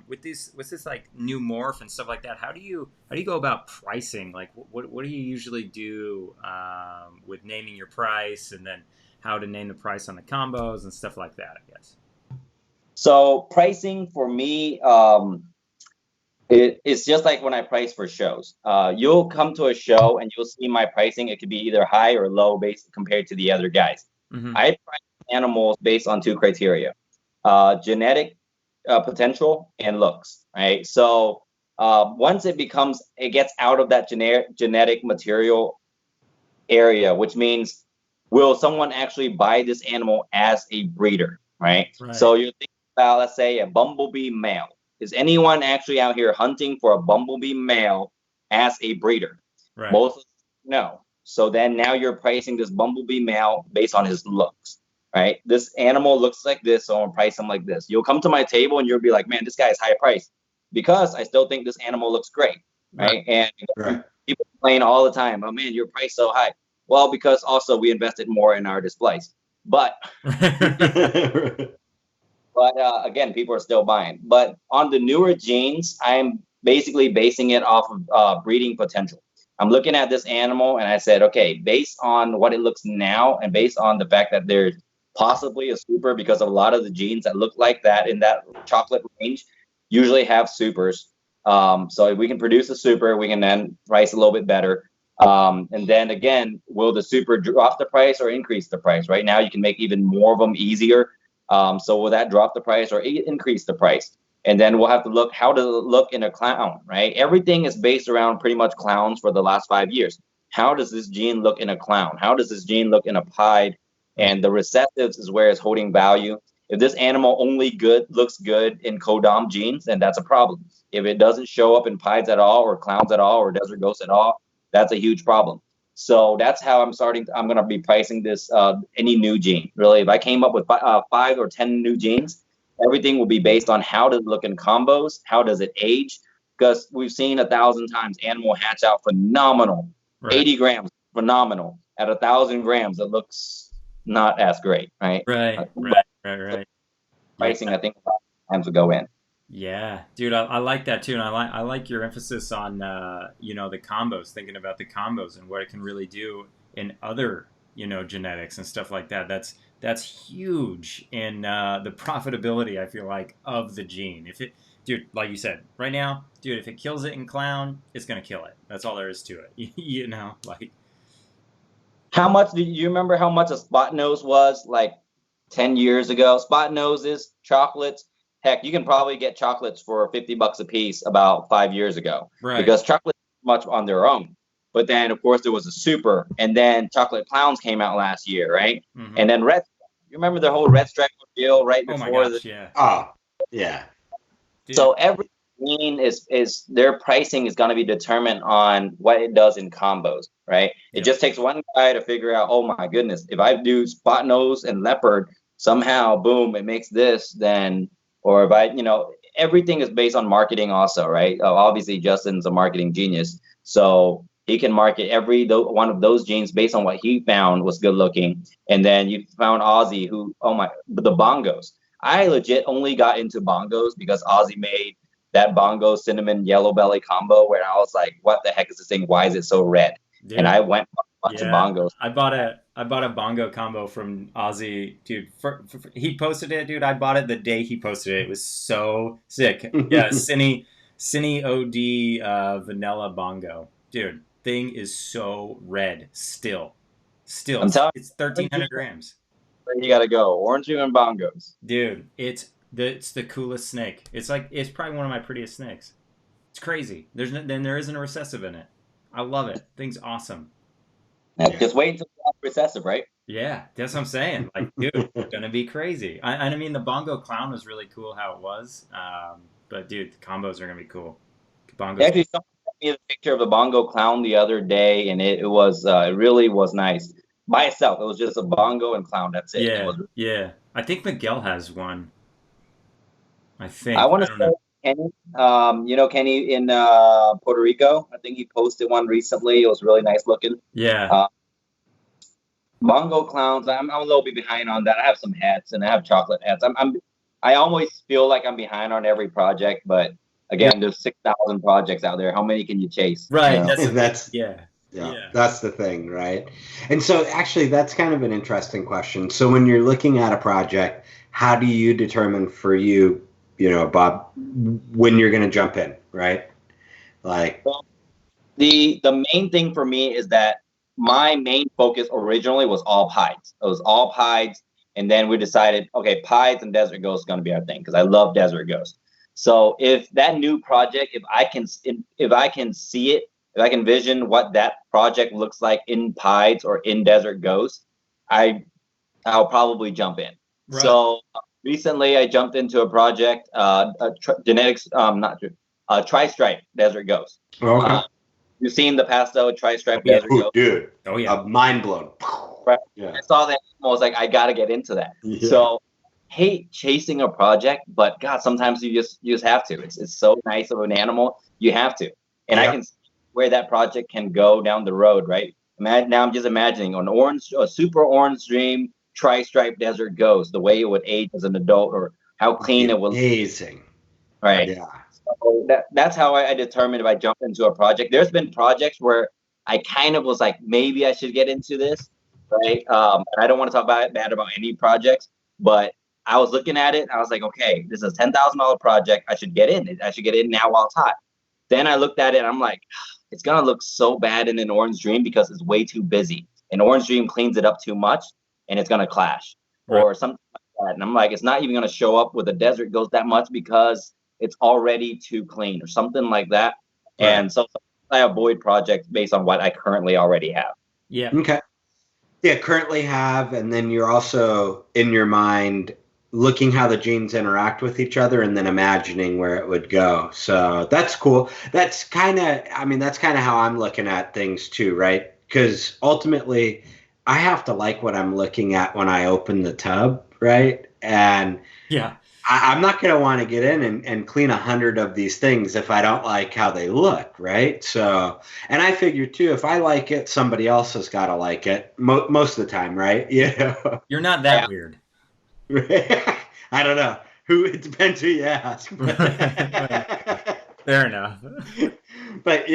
With this like new morph and stuff like that, how do you go about pricing? Like, what do you usually do with naming your price, and then how to name the price on the combos and stuff like that? I guess. So pricing for me, it's just like when I price for shows. You'll come to a show and you'll see my pricing. It could be either high or low based compared to the other guys. Mm-hmm. I price animals based on 2 criteria: genetic potential and looks. Right. So once it gets out of that genetic material area, which means will someone actually buy this animal as a breeder? Right. So you're thinking about, let's say, a bumblebee male. Is anyone actually out here hunting for a bumblebee male as a breeder? Right. Most no. So then now you're pricing this bumblebee male based on his looks, right? This animal looks like this, so I'm gonna price him like this. You'll come to my table and you'll be like, man, this guy is high priced because I still think this animal looks great, right? And people complain all the time, oh man, your price so high. Well, because also we invested more in our displays, but again, people are still buying. But on the newer genes, I'm basically basing it off of breeding potential. I'm looking at this animal and I said, okay, based on what it looks now and based on the fact that there's possibly a super, because of a lot of the genes that look like that in that chocolate range usually have supers. So if we can produce a super, we can then price a little bit better. And then again, will the super drop the price or increase the price? Right now, you can make even more of them easier. So will that drop the price or increase the price? And then we'll have to look, how does it look in a clown, right? Everything is based around pretty much clowns for the last 5 years. How does this gene look in a clown? How does this gene look in a pied? And the recessives is where it's holding value. If this animal only looks good in codom genes, then that's a problem. If it doesn't show up in pieds at all, or clowns at all, or desert ghosts at all, that's a huge problem. So that's how I'm going to be pricing this, any new gene. Really, if I came up with 5 or 10 new genes, everything will be based on how does it look in combos, how does it age, because we've seen 1,000 times animal hatch out phenomenal, right. 80 grams, phenomenal. At 1,000 grams, it looks not as great, right? Right. Pricing, I think, times will go in. Yeah, dude, I like that too, and I like your emphasis on the combos, thinking about the combos and what it can really do in other genetics and stuff like that. That's huge in the profitability, I feel like, of the gene. If it, dude, like you said, right now, dude, if it kills it in clown, it's gonna kill it. That's all there is to it. Like. How much do you remember? How much a spot nose was like 10 years ago? Spot noses, chocolates. Heck, you can probably get chocolates for $50 a piece about 5 years ago, right? Because chocolates much on their own. But then, of course, there was a super, and then chocolate clowns came out last year, right? Mm-hmm. And then red. You remember the whole red stripe deal right before? Oh my gosh, yeah. Oh, yeah. Dude. So every gene is their pricing is going to be determined on what it does in combos, right? It just takes one guy to figure out, oh my goodness, if I do spot nose and leopard, somehow, boom, it makes this, then, or if I, everything is based on marketing also, right? Obviously, Justin's a marketing genius, so he can market every one of those genes based on what he found was good looking. And then you found Ozzy, who, the bongos. I legit only got into bongos because Ozzy made that bongo cinnamon yellow belly combo where I was like, what the heck is this thing? Why is it so red? Dude. And I went a bunch of bongos. I bought a bongo combo from Ozzy, dude. He posted it, dude. I bought it the day he posted it. It was so sick. Yeah, Cine OD vanilla bongo, dude. Thing is so red still. I'm telling it's 1,300 grams. Where you gotta go, orange and bongos, dude. It's the coolest snake. It's probably one of my prettiest snakes. It's crazy. There isn't a recessive in it. I love it. Thing's awesome. Yeah, just wait until it's recessive, right? Yeah, that's what I'm saying. Like, dude, it's gonna be crazy. I mean, the bongo clown was really cool how it was. But dude, the combos are gonna be cool. Bongos. Actually, someone sent me a picture of the bongo clown the other day, and it really was nice by itself. It was just a bongo and clown. That's it. Yeah, yeah. I think Miguel has one. I think. I want to say Kenny. Kenny in Puerto Rico. I think he posted one recently. It was really nice looking. Yeah. Bongo clowns. I'm a little bit behind on that. I have some hats and I have chocolate hats. I always feel like I'm behind on every project, but again, there's 6,000 projects out there. How many can you chase? Right. That's yeah. That's the thing, right? And so actually that's kind of an interesting question. So when you're looking at a project, how do you determine for you, Bob, when you're going to jump in, right? Like, well, the main thing for me is that my main focus originally was all pieds. It was all pieds. And then we decided, okay, pieds and desert ghosts is going to be our thing because I love desert ghosts. So if that new project, if I can see it, if I can envision what that project looks like in pieds or in desert ghosts, I'll probably jump in. Right. So recently I jumped into a project, tri-stripe desert ghost. Okay. You've seen the Pasto tri-stripe desert ghost. Dude. Oh yeah. Mind blown. Right. Yeah. I saw that. I was like, I got to get into that. Yeah. So hate chasing a project, but God, sometimes you just have to. It's so nice of an animal. You have to. And I can see where that project can go down the road, right? Now I'm just imagining a super orange dream tri-stripe desert ghost, the way it would age as an adult or how clean it would look. Amazing. Right. Yeah. So that's how I determined if I jump into a project. There's been projects where I kind of was like, maybe I should get into this, right? I don't want to talk bad about any projects, but I was looking at it. I was like, okay, this is a $10,000 project. I should get in. I should get in now while it's hot. Then I looked at it and I'm like, it's gonna look so bad in an Orange Dream because it's way too busy. An Orange Dream cleans it up too much and it's gonna clash or something like that. And I'm like, it's not even gonna show up with a Desert Ghost that much because it's already too clean or something like that. Right. And so I avoid projects based on what I currently already have. Yeah. Okay. Yeah, currently have, and then you're also in your mind looking how the genes interact with each other and then imagining where it would go. So that's cool. That's kind of, I mean, that's kind of how I'm looking at things too, right? Because ultimately, I have to like what I'm looking at when I open the tub, right? And Yeah. I'm not going to want to get in and clean 100 of these things if I don't like how they look, right? So, and I figure too, if I like it, somebody else has got to like it most of the time, right? Yeah. You're not that weird. I don't know. It depends who you ask. Fair enough. But,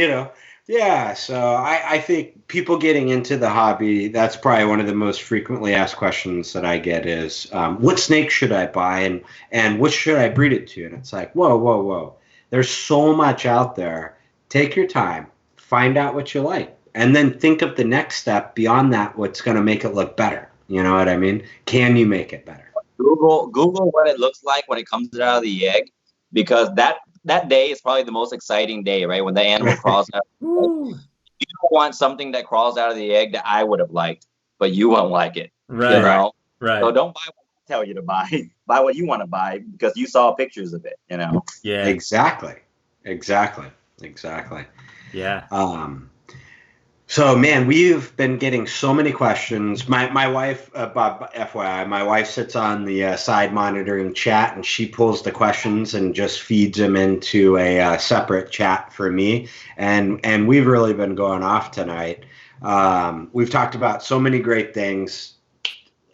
yeah, so I think people getting into the hobby, that's probably one of the most frequently asked questions that I get is, what snake should I buy and what should I breed it to? And it's like, whoa. There's so much out there. Take your time, find out what you like, and then think of the next step beyond that, what's going to make it look better. You know what I mean? Can you make it better? Google what it looks like when it comes out of the egg, because that day is probably the most exciting day, right? When the animal crawls out. You don't want something that crawls out of the egg that I would have liked, but you won't like it. Right. You know? Right. So don't buy what I tell you to buy. Buy what you want to buy because you saw pictures of it, Yeah. Exactly. Yeah. So, man, we've been getting so many questions. My wife, Bob, FYI, my wife sits on the side monitoring chat, and she pulls the questions and just feeds them into a separate chat for me. And we've really been going off tonight. We've talked about so many great things.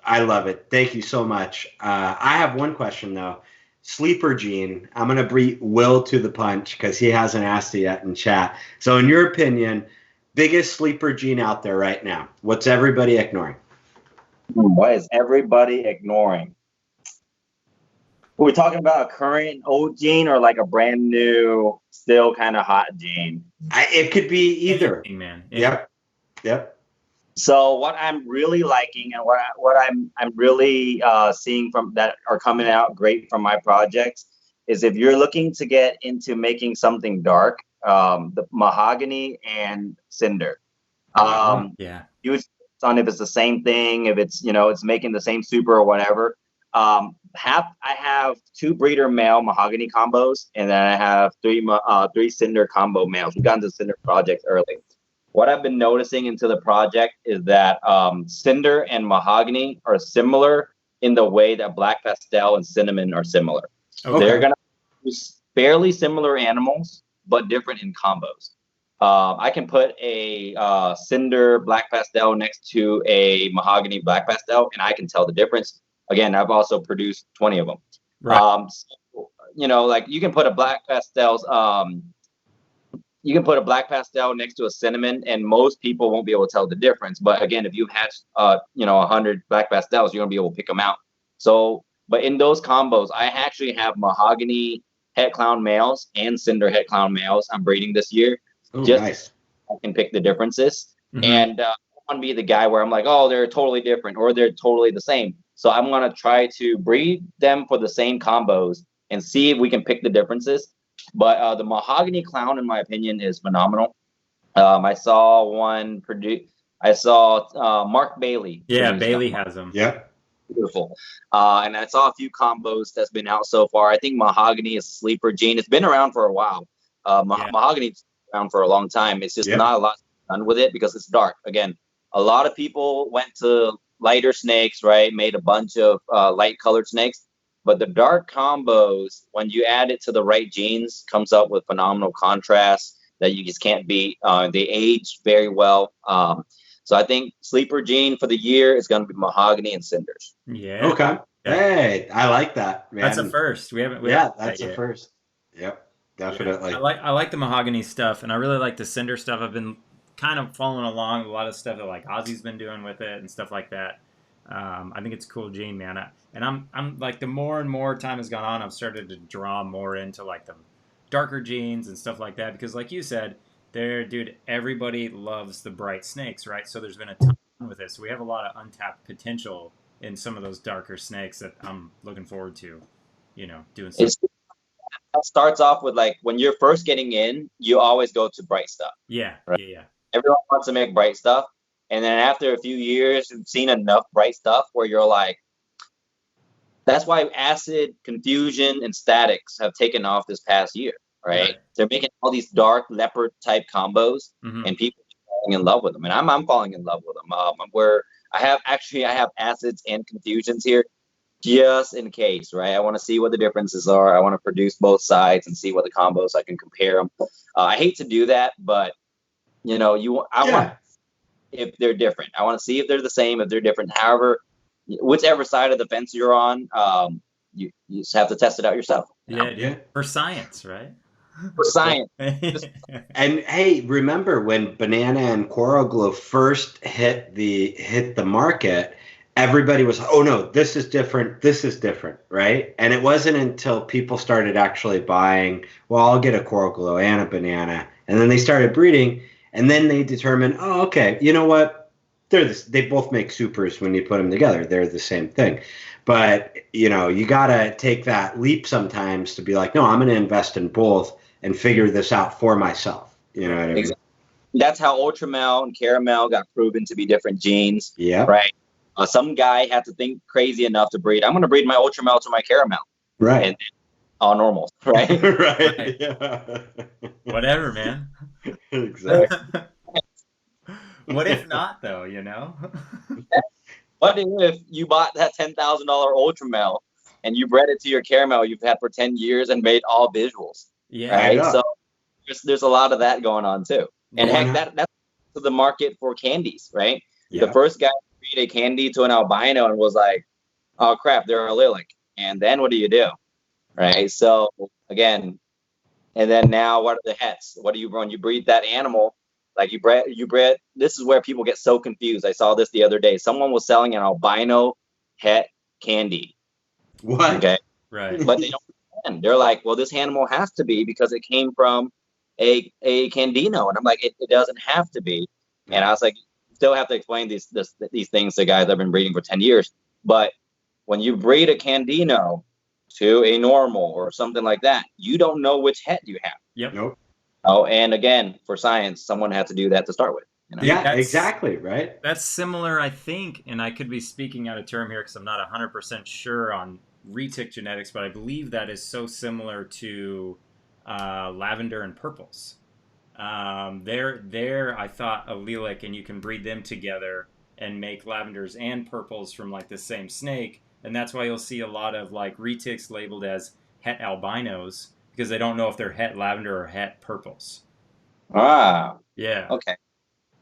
I love it. Thank you so much. I have one question, though. Sleeper gene. I'm going to beat Will to the punch because he hasn't asked it yet in chat. So, in your opinion, biggest sleeper gene out there right now? What's everybody ignoring? What is everybody ignoring? Are we talking about a current old gene or like a brand new, still kind of hot gene? It could be either. Anything, man. Yep. So what I'm really liking and what I'm really seeing from that are coming out great from my projects is if you're looking to get into making something dark, the mahogany and cinder. Yeah. Use on if it's the same thing, if it's it's making the same super or whatever. I have 2 breeder male mahogany combos, and then I have 3 cinder combo males. We got into cinder projects early. What I've been noticing into the project is that cinder and mahogany are similar in the way that black pastel and cinnamon are similar. Okay. They're gonna use fairly similar animals, but different in combos. I can put a cinder black pastel next to a mahogany black pastel, and I can tell the difference. Again, I've also produced 20 of them. Right. Like you can put a black pastel next to a cinnamon, and most people won't be able to tell the difference. But again, if you hatch 100 black pastels, you're gonna be able to pick them out. So, but in those combos, I actually have mahogany het clown males and cinder het clown males I'm breeding this year. Nice. I can pick the differences. Mhm. And I want to be the guy where I'm like, oh, they're totally different or they're totally the same. So I'm going to try to breed them for the same combos and see if we can pick the differences. But the mahogany clown, in my opinion, is phenomenal. I saw one produce. I saw Mark Bailey. Yeah, produce Bailey one. has them. Yep. Beautiful. And I saw a few combos that's been out so far. I think mahogany is sleeper gene. It's been around for a while. Mahogany's been around for a long time. It's just not a lot done with it because it's dark. Again, a lot of people went to lighter snakes, right? Made a bunch of light colored snakes. But the dark combos, when you add it to the right genes, comes up with phenomenal contrast that you just can't beat. They age very well. So I think sleeper gene for the year is going to be mahogany and cinders. Yeah. Okay. Yeah. Hey, I like that. That's a first. We haven't. That's a first. Yep, definitely. Yeah. I like the mahogany stuff, and I really like the cinder stuff. I've been kind of following along with a lot of stuff that like Ozzy's been doing with it and stuff like that. I think it's a cool gene, man. And I'm like the more and more time has gone on, I've started to draw more into like darker genes and stuff like that. Because like you said, dude, everybody loves the bright snakes, right? So there's been a ton with it. So we have a lot of untapped potential in some of those darker snakes that I'm looking forward to, doing stuff. It starts off with like when you're first getting in, you always go to bright stuff. Yeah, right? yeah. Everyone wants to make bright stuff. And then after a few years, you've seen enough bright stuff where you're like, that's why acid, confusion, and statics have taken off this past year, right? They're making all these dark leopard type combos, and people are falling in love with them. And I'm falling in love with them. I have acids and confusions here just in case, right? I want to see what the differences are. I want to produce both sides and see what the combos I can compare them. I hate to do that, but I want if they're different. I want to see if they're the same, if they're different. However, whichever side of the fence you're on, you just have to test it out yourself. Yeah. For science, right? For science. And hey, remember when banana and coral glow first hit the market, everybody was, oh no, this is different, right? And it wasn't until people started actually buying, well, I'll get a coral glow and a banana, and then they started breeding, and then they determined, oh, okay, you know what? They both make supers when you put them together. They're the same thing. But, you got to take that leap sometimes to be like, no, I'm going to invest in both and figure this out for myself. You know what I mean? Exactly. That's how Ultramel and Caramel got proven to be different genes. Yeah. Right. Some guy had to think crazy enough to breed. I'm going to breed my Ultramel to my Caramel. Right. And all normals. Right. Right. Yeah. Whatever, man. Exactly. What if not, though? What if you bought that $10,000 Ultramel and you bred it to your Caramel you've had for 10 years and made all visuals? Yeah. Right. So there's a lot of that going on too. And heck, that's the market for candies, right? Yeah. The first guy breed a candy to an albino and was like, oh crap, they're allylic. And then what do you do? Right. So again, and then now what are the hets? What do you when you breed that animal? Like you bred, this is where people get so confused. I saw this the other day. Someone was selling an albino het candy. What? Okay. Right. But they don't understand. They're like, well, this animal has to be because it came from a Candino. And I'm like, it doesn't have to be. And I was like, still have to explain these things to guys that have been breeding for 10 years. But when you breed a Candino to a normal or something like that, you don't know which het you have. Yep. Nope. Oh, and again, for science, someone had to do that to start with. Yeah, exactly, right? That's similar, I think, and I could be speaking out of term here because I'm not 100% sure on retic genetics, but I believe that is so similar to lavender and purples. They're I thought allelic, and you can breed them together and make lavenders and purples from like the same snake, and that's why you'll see a lot of like retics labeled as het albinos, because they don't know if they're het lavender or het purples. Ah. Yeah. Okay.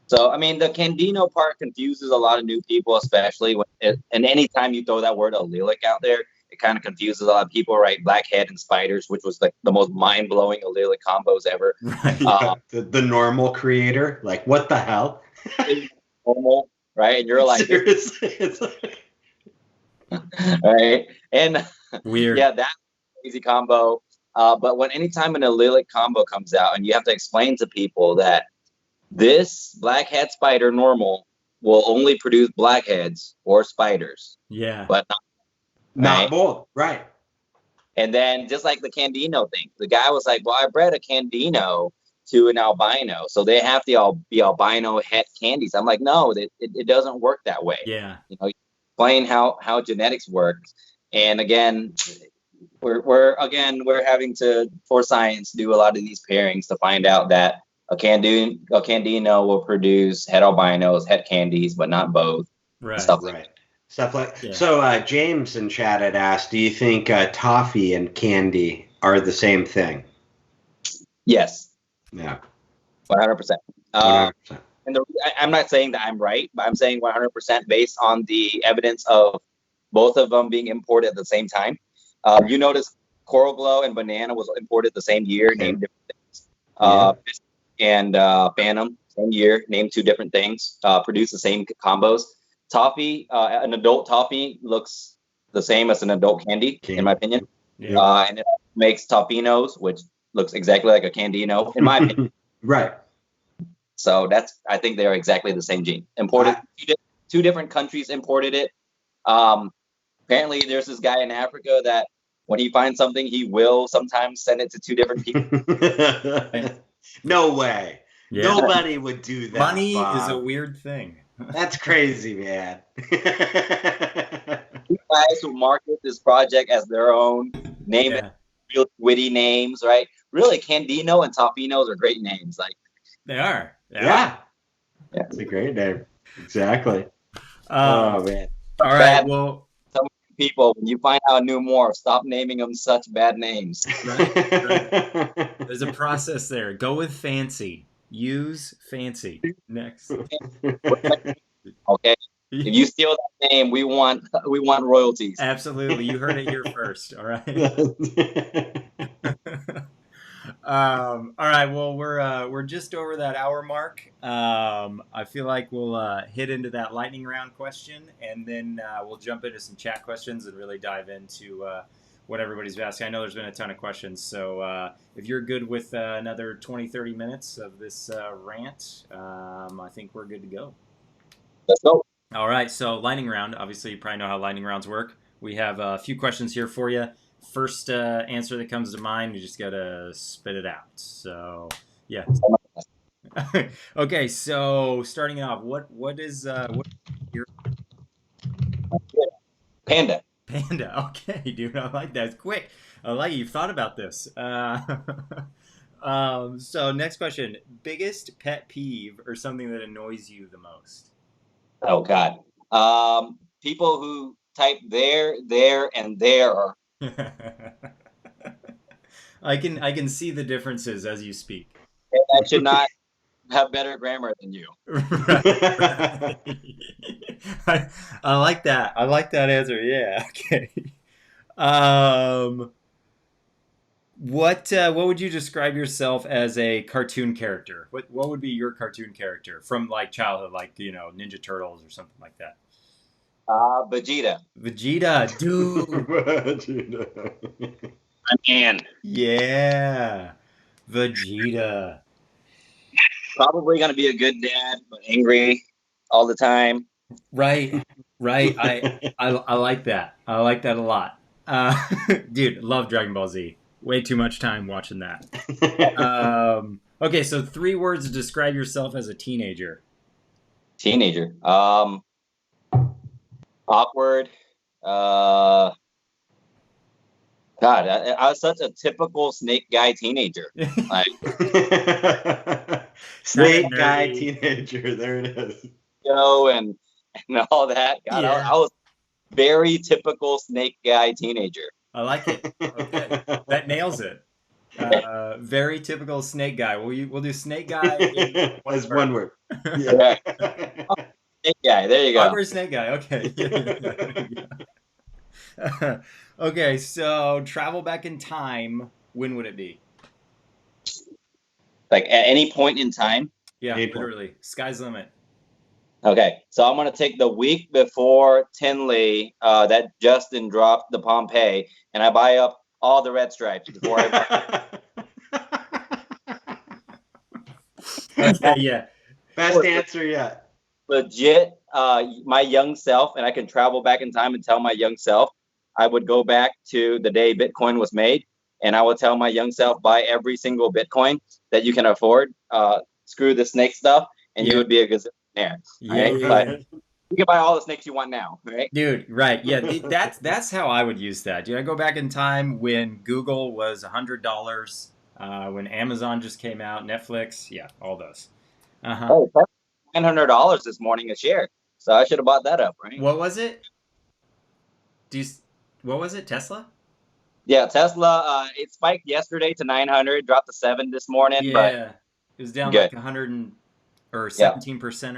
So, I mean, the Candino part confuses a lot of new people, especially and anytime you throw that word allelic out there, it kind of confuses a lot of people, right? Blackhead and spiders, which was the most mind-blowing allelic combos ever. Right. The normal creator, like, what the hell? Normal, right? And you're like... Seriously? It's like... Right? And... Weird. Yeah, that's a crazy combo. But anytime an allelic combo comes out, and you have to explain to people that this blackhead spider normal will only produce blackheads or spiders. Yeah. But not both. Right. And then just like the Candino thing, the guy was like, well, I bred a Candino to an albino, so they have to be albino het candies. I'm like, no, it doesn't work that way. Yeah. You explain how genetics works. And again, we're having to, for science, do a lot of these pairings to find out that a Candino will produce het albinos, het candies, but not both. Right. Stuff like that. Stuff like So James in chat had asked, do you think toffee and candy are the same thing? Yes. Yeah. 100%. 100%. And I'm not saying that I'm right, but I'm saying 100% based on the evidence of both of them being imported at the same time. You notice Coral Glow and Banana was imported the same year, named different things. And Phantom, same year, named two different things, produced the same combos. Toffee, an adult Toffee looks the same as an adult candy, in my opinion. Yeah. And it makes Toffinos, which looks exactly like a Candino, in my opinion. Right. So I think they are exactly the same gene. Imported, two different countries imported it. Apparently, there's this guy in Africa that when he finds something, he will sometimes send it to two different people. No way. Yeah. Nobody would do that. Money Bob. is a weird thing. That's crazy, man. You guys who market this project as their own, name it real witty names, right? Really, Candino and Toffinos are great names. Like they are. Yeah. It's a great name. Exactly. Oh man. All right. Well, some people, when you find out a new morph, stop naming them such bad names. Right. There's a process there. Go with fancy. Use fancy. Next. Okay. If you steal that name, we want royalties. Absolutely. You heard it here first. All right. All right. Well, we're just over that hour mark. I feel like we'll hit into that lightning round question, and then we'll jump into some chat questions and really dive into what everybody's asking. I know there's been a ton of questions, so if you're good with another 20-30 minutes of this rant, I think we're good to go. Let's go. All right, so lightning round. Obviously, you probably know how lightning rounds work. We have a few questions here for you. First answer that comes to mind, you just got to spit it out. So, yeah. Okay, so starting off, what is your... Panda. Panda. Okay, dude, I like that. It's quick. I like it. You've thought about this. So next question. Biggest pet peeve or something that annoys you the most? Oh, God. People who type there, and there. I can see the differences as you speak. I should not have better grammar than you. Right. I like that. I like that answer. Yeah. Okay. What would you describe yourself as a cartoon character? What would be your cartoon character from like childhood, like Ninja Turtles or something like that? Vegeta. Vegeta, dude. Vegeta. My man. Yeah, Vegeta. Probably gonna be a good dad, but angry all the time. Right. I like that. I like that a lot. Dude, love Dragon Ball Z. Way too much time watching that. Okay, so 3 words to describe yourself as a teenager. Teenager. Awkward. God, I was such a typical snake guy teenager. Like, snake guy teenager. There it is. And all that. God, Yeah. I was very typical snake guy teenager. I like it. Okay, that nails it. Very typical snake guy. We'll do snake guy in as one word. Yeah. Snake guy. There you go. Awkward snake guy. Okay. Okay, so travel back in time. When would it be? Like at any point in time. Yeah, Any point. literally. Sky's the limit. Okay, so I'm gonna take the week before Tinley that Justin dropped the Pompeii, and I buy up all the red stripes before I. Okay, yeah. Best answer yet. Legit, my young self, and I can travel back in time and tell my young self, I would go back to the day Bitcoin was made, and I would tell my young self, buy every single Bitcoin that you can afford. Screw the snake stuff, and you would be a gazillionaire. Right? Yeah. But you can buy all the snakes you want now, right? Dude, right. Yeah, that's how I would use that. Dude, I go back in time when Google was $100, when Amazon just came out, Netflix, yeah, all those. Uh-huh. Oh, $900 this morning a share. So I should have bought that up, right? What was it? What was it? Tesla? Yeah, Tesla. It spiked yesterday to 900, dropped to 7 this morning. Yeah, But it was down good. like 17% or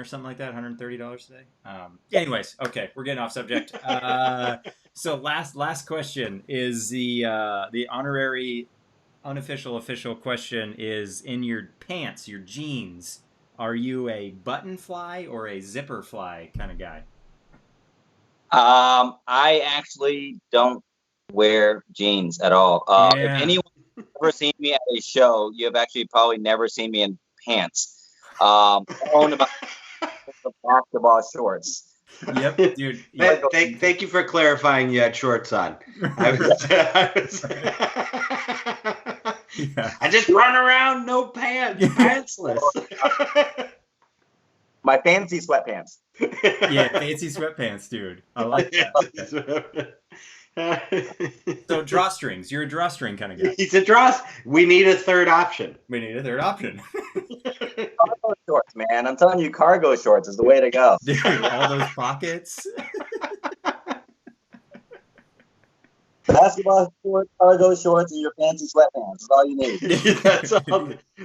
something like that. $130 today. Anyways, okay, we're getting off subject. So last question is the honorary, unofficial, official question is: in your pants, your jeans, are you a button fly or a zipper fly kind of guy? I actually don't wear jeans at all. If anyone ever seen me at a show, you have actually probably never seen me in pants. I own about basketball shorts. Yep, dude. Thank you for clarifying you had shorts on. I just run around, no pants, pantsless. My fancy sweatpants. Yeah, fancy sweatpants, dude. I like that. So drawstrings. You're a drawstring kind of guy. He's a draws. We need a third option. We need a third option. Cargo shorts, man. I'm telling you, cargo shorts is the way to go. Dude, all those pockets. Basketball shorts, cargo shorts, and your fancy sweatpants. That's all you need.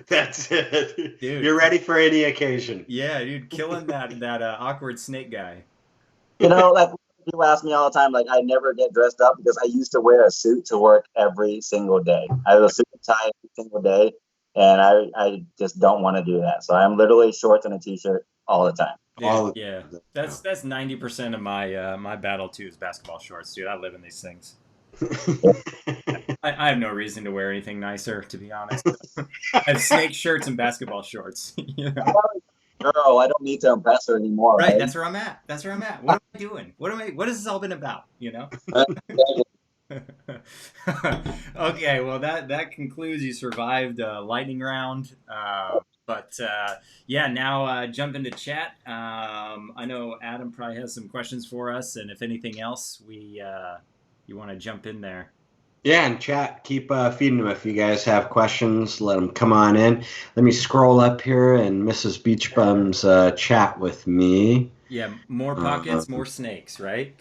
That's it. Dude. You're ready for any occasion. Yeah, dude, killing that awkward snake guy. You know, like people ask me all the time, like I never get dressed up because I used to wear a suit to work every single day. I have a suit and tie every single day, and I just don't want to do that. So I'm literally shorts and a t-shirt all the time. Yeah, that's 90% of my my battle too is basketball shorts, dude. I live in these things. I have no reason to wear anything nicer, to be honest. I have snake shirts and basketball shorts. You know? Girl, I don't need to impress her anymore. Right, that's where I'm at. What am I doing? What has this all been about? You know? Okay, well that concludes. You survived lightning round. But yeah, now jump into chat. I know Adam probably has some questions for us, and if anything else, you want to jump in there. Yeah, and chat, keep feeding them. If you guys have questions, let them come on in. Let me scroll up here and Mrs. Beachbum's chat with me. Yeah, more pockets, more snakes, right?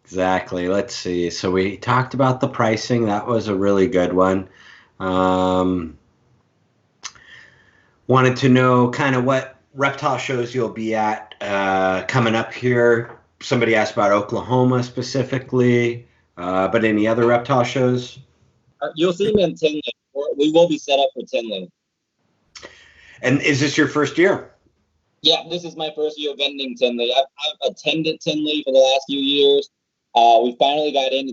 Exactly. Let's see. So we talked about the pricing. That was a really good one. Wanted to know kind of what reptile shows you'll be at coming up here. Somebody asked about Oklahoma specifically, but any other reptile shows? You'll see me in Tinley. We will be set up for Tinley. And is this your first year? Yeah, this is my first year vending Tinley. I've attended Tinley for the last few years. We finally got in.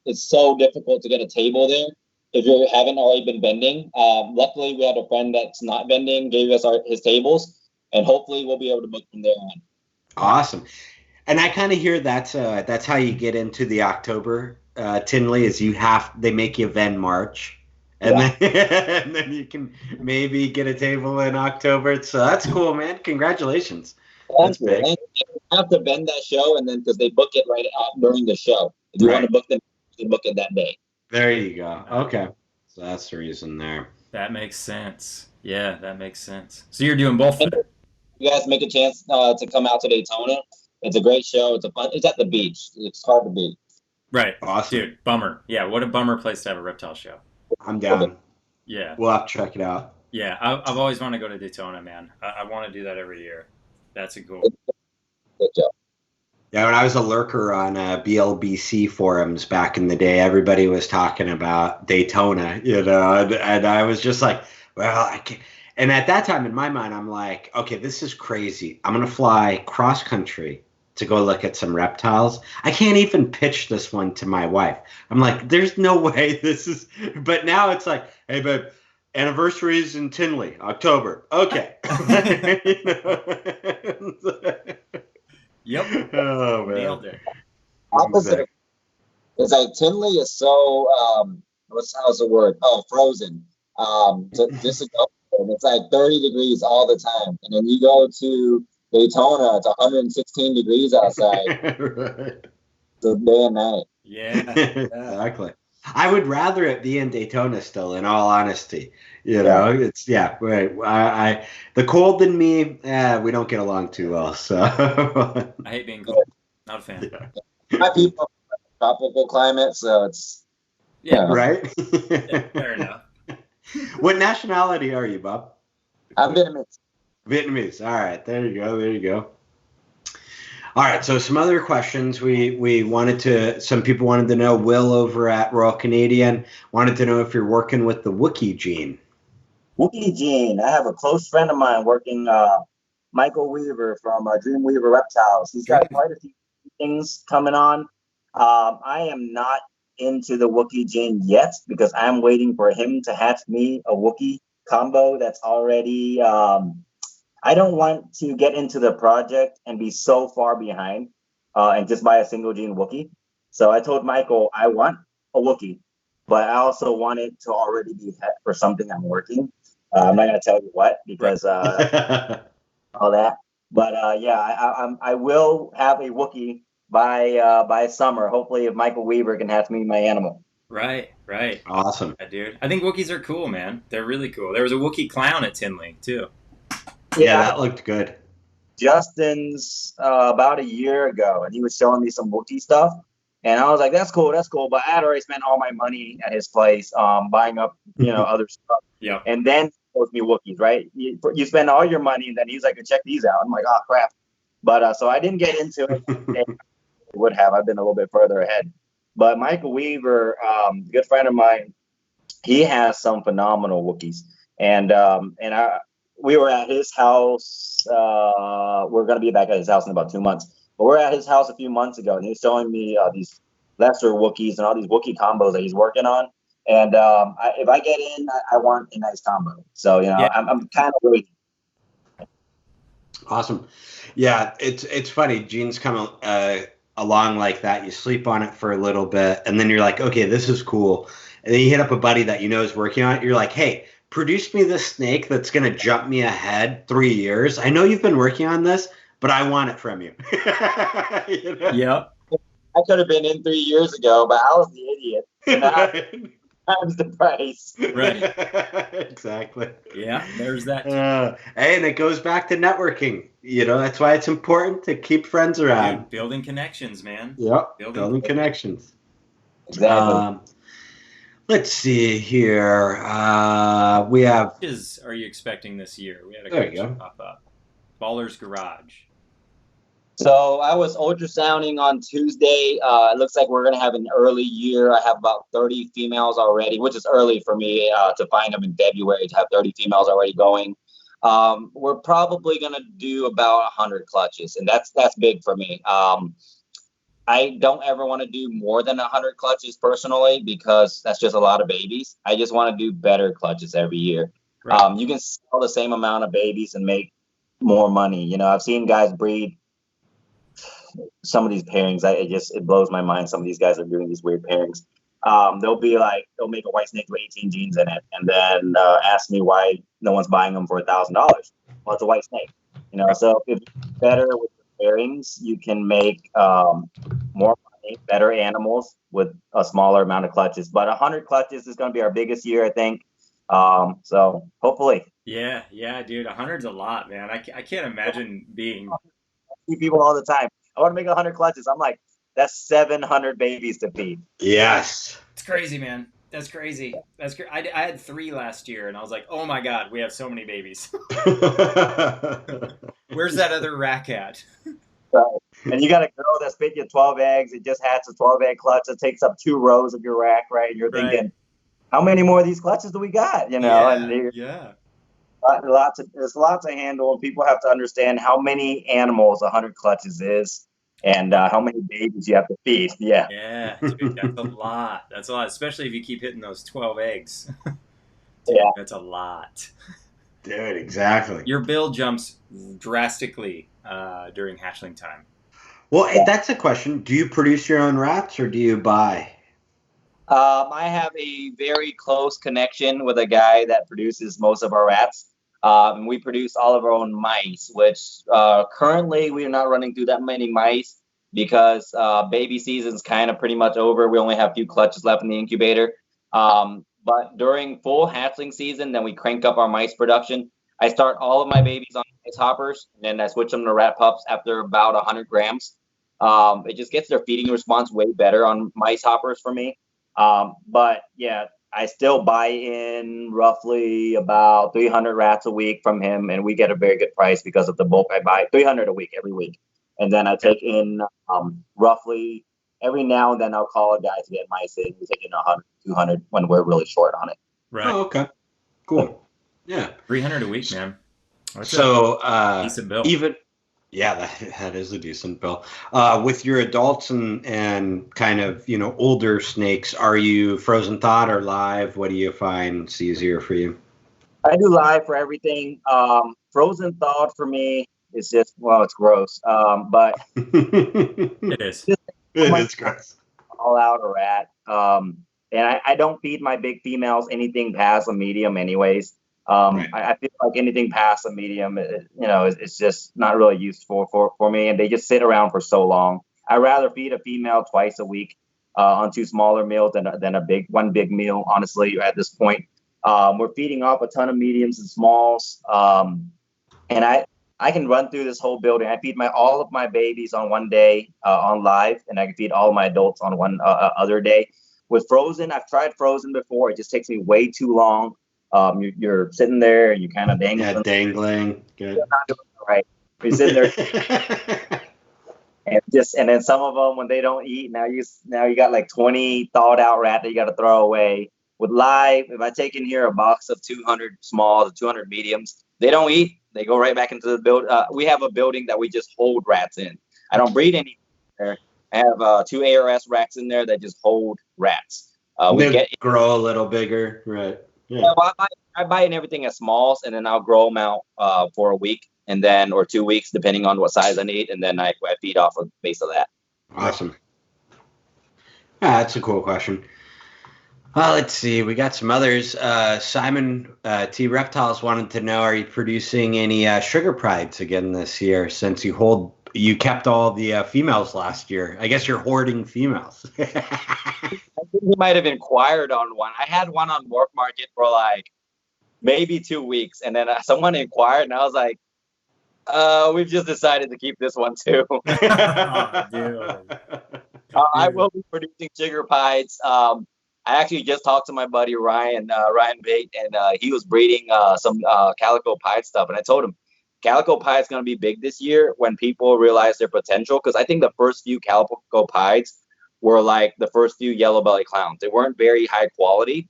It's so difficult to get a table there if you haven't already been vending. Luckily, we had a friend that's not vending, gave us his tables, and hopefully we'll be able to book from there on. Awesome. And I kind of hear that's how you get into the October Tinley is they make you vend March, and then you can maybe get a table in October. So that's cool, man. Congratulations. That's big. And you have to vend that show, and then because they book it right out during the show. If you want to book them, you book it that day. There you go. Okay, so that's the reason there. That makes sense. Yeah, that makes sense. So you're doing both. You guys make a chance to come out to Daytona. It's a great show. It's at the beach. It's hard to beat. Right. Awesome. Dude, bummer. Yeah, what a bummer place to have a reptile show. I'm down. Yeah. We'll have to check it out. Yeah, I've always wanted to go to Daytona, man. I want to do that every year. That's a goal. Good job. Yeah, when I was a lurker on BLBC forums back in the day, everybody was talking about Daytona, and I was just like, well, I can't. And at that time in my mind, I'm like, okay, this is crazy. I'm going to fly cross country to go look at some reptiles. I can't even pitch this one to my wife. I'm like, there's no way this is. But now it's like, hey, babe, anniversaries in Tinley, October. Okay. Yep. Oh, man. Nailed it. Opposite. It's like Tinley is so how's the word? Oh, frozen. So just to go, it's like 30 degrees all the time, and then you go to Daytona, it's 116 degrees outside. Right. The day and night. Yeah. Exactly. I would rather it be in Daytona still, in all honesty. It's right. The cold and me, we don't get along too well. So I hate being cold. Not a fan. My people are tropical climate, so it's right. Yeah, fair enough. What nationality are you, Bob? I'm Vietnamese. Vietnamese. All right, there you go. All right, so some other questions some people wanted to know. Will over at Royal Canadian wanted to know if you're working with the Wookiee gene. Wookiee gene. I have a close friend of mine working, Michael Weaver from Dreamweaver Reptiles. He's got quite a few things coming on. I am not into the Wookiee gene yet because I'm waiting for him to hatch me a Wookiee combo that's already. I don't want to get into the project and be so far behind and just buy a single gene Wookiee. So I told Michael I want a Wookiee, but I also want it to already be het for something I'm working. I'm not going to tell you what because all that. But yeah, I will have a Wookiee by summer. Hopefully, if Michael Weaver can hatch me my animal. Right. Awesome. Yeah, dude. I think Wookiees are cool, man. They're really cool. There was a Wookiee clown at Tinley, too. Yeah, that looked good. Justin's about a year ago, and he was showing me some Wookiee stuff. And I was like, that's cool. But I had already spent all my money at his place buying up, other stuff. Yeah. And then he shows me Wookiees, right? You spend all your money, and then he's like, check these out. I'm like, oh, crap. But so I didn't get into it. And would have. I've been a little bit further ahead. But Michael Weaver, good friend of mine, he has some phenomenal Wookiees. And we were at his house. We're going to be back at his house in about 2 months. But we're at his house a few months ago, and he was showing me these lesser Wookiees and all these Wookiee combos that he's working on. And if I get in, I want a nice combo. So, Yeah. I'm kind of waiting. Awesome. Yeah, it's funny. Genes come along like that. You sleep on it for a little bit, and then you're like, okay, this is cool. And then you hit up a buddy that you know is working on it. You're like, hey, produce me this snake that's going to jump me ahead 3 years. I know you've been working on this, but I want it from you. You know? Yep. I could have been in 3 years ago, but I was the idiot. Times the price. Right. Exactly. Yeah, there's that. And it goes back to networking. That's why it's important to keep friends around. Dude, building connections, man. Yep. Building connections. Exactly. Let's see here. We have. What are you expecting this year? We had a There you question go. pop up. Baller's Garage. So I was ultrasounding on Tuesday. It looks like we're going to have an early year. I have about 30 females already, which is early for me to find them in February to have 30 females already going. We're probably going to do about 100 clutches, and that's big for me. I don't ever want to do more than 100 clutches personally because that's just a lot of babies. I just want to do better clutches every year. Right. You can sell the same amount of babies and make more money. I've seen guys breed some of these pairings. It blows my mind. Some of these guys are doing these weird pairings. They'll make a white snake with 18 genes in it, and then ask me why no one's buying them for $1,000. Well, it's a white snake, So if you're better with the pairings, you can make more money, better animals with a smaller amount of clutches. But 100 clutches is going to be our biggest year, I think. So hopefully. Yeah, dude. 100's a lot, man. I can't imagine being. People all the time. I want to make 100 clutches. I'm like, that's 700 babies to feed. Yes. It's crazy, man. That's crazy. I had 3 last year, and I was like, oh my god, we have so many babies. Where's that other rack at? Right. And you got a girl that's making 12 eggs. It just hatches a 12-egg clutch. It takes up 2 rows of your rack, right? And you're thinking, how many more of these clutches do we got? Yeah. There's lots to handle, and people have to understand how many animals 100 clutches is, and how many babies you have to feed. Yeah, dude, that's a lot. That's a lot, especially if you keep hitting those 12 eggs. Dude, yeah, that's a lot. Dude, exactly. Your bill jumps drastically during hatchling time. Well, that's a question. Do you produce your own rats or do you buy? I have a very close connection with a guy that produces most of our rats. We produce all of our own mice, which currently we are not running through that many mice because baby season's kind of pretty much over. We only have a few clutches left in the incubator. But during full hatchling season, then we crank up our mice production. I start all of my babies on mice hoppers, and then I switch them to rat pups after about 100 grams. It just gets their feeding response way better on mice hoppers for me. But yeah, I still buy in roughly about 300 rats a week from him, and we get a very good price because of the bulk. I buy 300 a week every week, and then I take in roughly every now and then I'll call a guy to get mice in. We take in 100, 200 when we're really short on it. Right. Oh, okay. Cool. Yeah. 300 a week, man. That's so decent bill. Yeah, that is a decent bill. With your adults and kind of, older snakes, are you frozen thawed or live? What do you find is easier for you? I do live for everything. Frozen thawed for me is just, well, it's gross. But It is. just It is gross. all out or rat. And I don't feed my big females anything past a medium, anyways. Right. I feel like anything past a medium, it's just not really useful for me, and they just sit around for so long. I'd rather feed a female twice a week on 2 smaller meals than one big meal. Honestly, at this point, we're feeding off a ton of mediums and smalls, and I can run through this whole building. I feed all of my babies on one day on live, and I can feed all of my adults on one other day. With frozen, I've tried frozen before. It just takes me way too long. You're sitting there and you kind of dangling. Yeah, dangling. Good. You're not doing it right. You're sitting there, and then some of them, when they don't eat, now you got like 20 thawed out rat that you got to throw away. With live, if I take in here a box of 200 smalls, 200 mediums, they don't eat. They go right back into the build. We have a building that we just hold rats in. I don't breed any there. I have 2 ARS racks in there that just hold rats. They grow a little bigger, right? Yeah. I buy in everything as smalls, and then I'll grow them out for a week, and then or 2 weeks, depending on what size I need, and then I feed off of the base of that. Awesome. Yeah, that's a cool question. Let's see. We got some others. Simon T. Reptiles wanted to know: are you producing any sugar prides again this year? Since you kept all the females last year. I guess you're hoarding females. I think he might have inquired on one. I had one on Morph Market for like maybe 2 weeks, and then someone inquired, and I was like, we've just decided to keep this one too. Oh, dude. I will be producing sugar pies. I actually just talked to my buddy Ryan Bate, and he was breeding some calico pied stuff, and I told him calico pie is going to be big this year when people realize their potential, because I think the first few calico pies were like the first few yellow belly clowns. They weren't very high quality,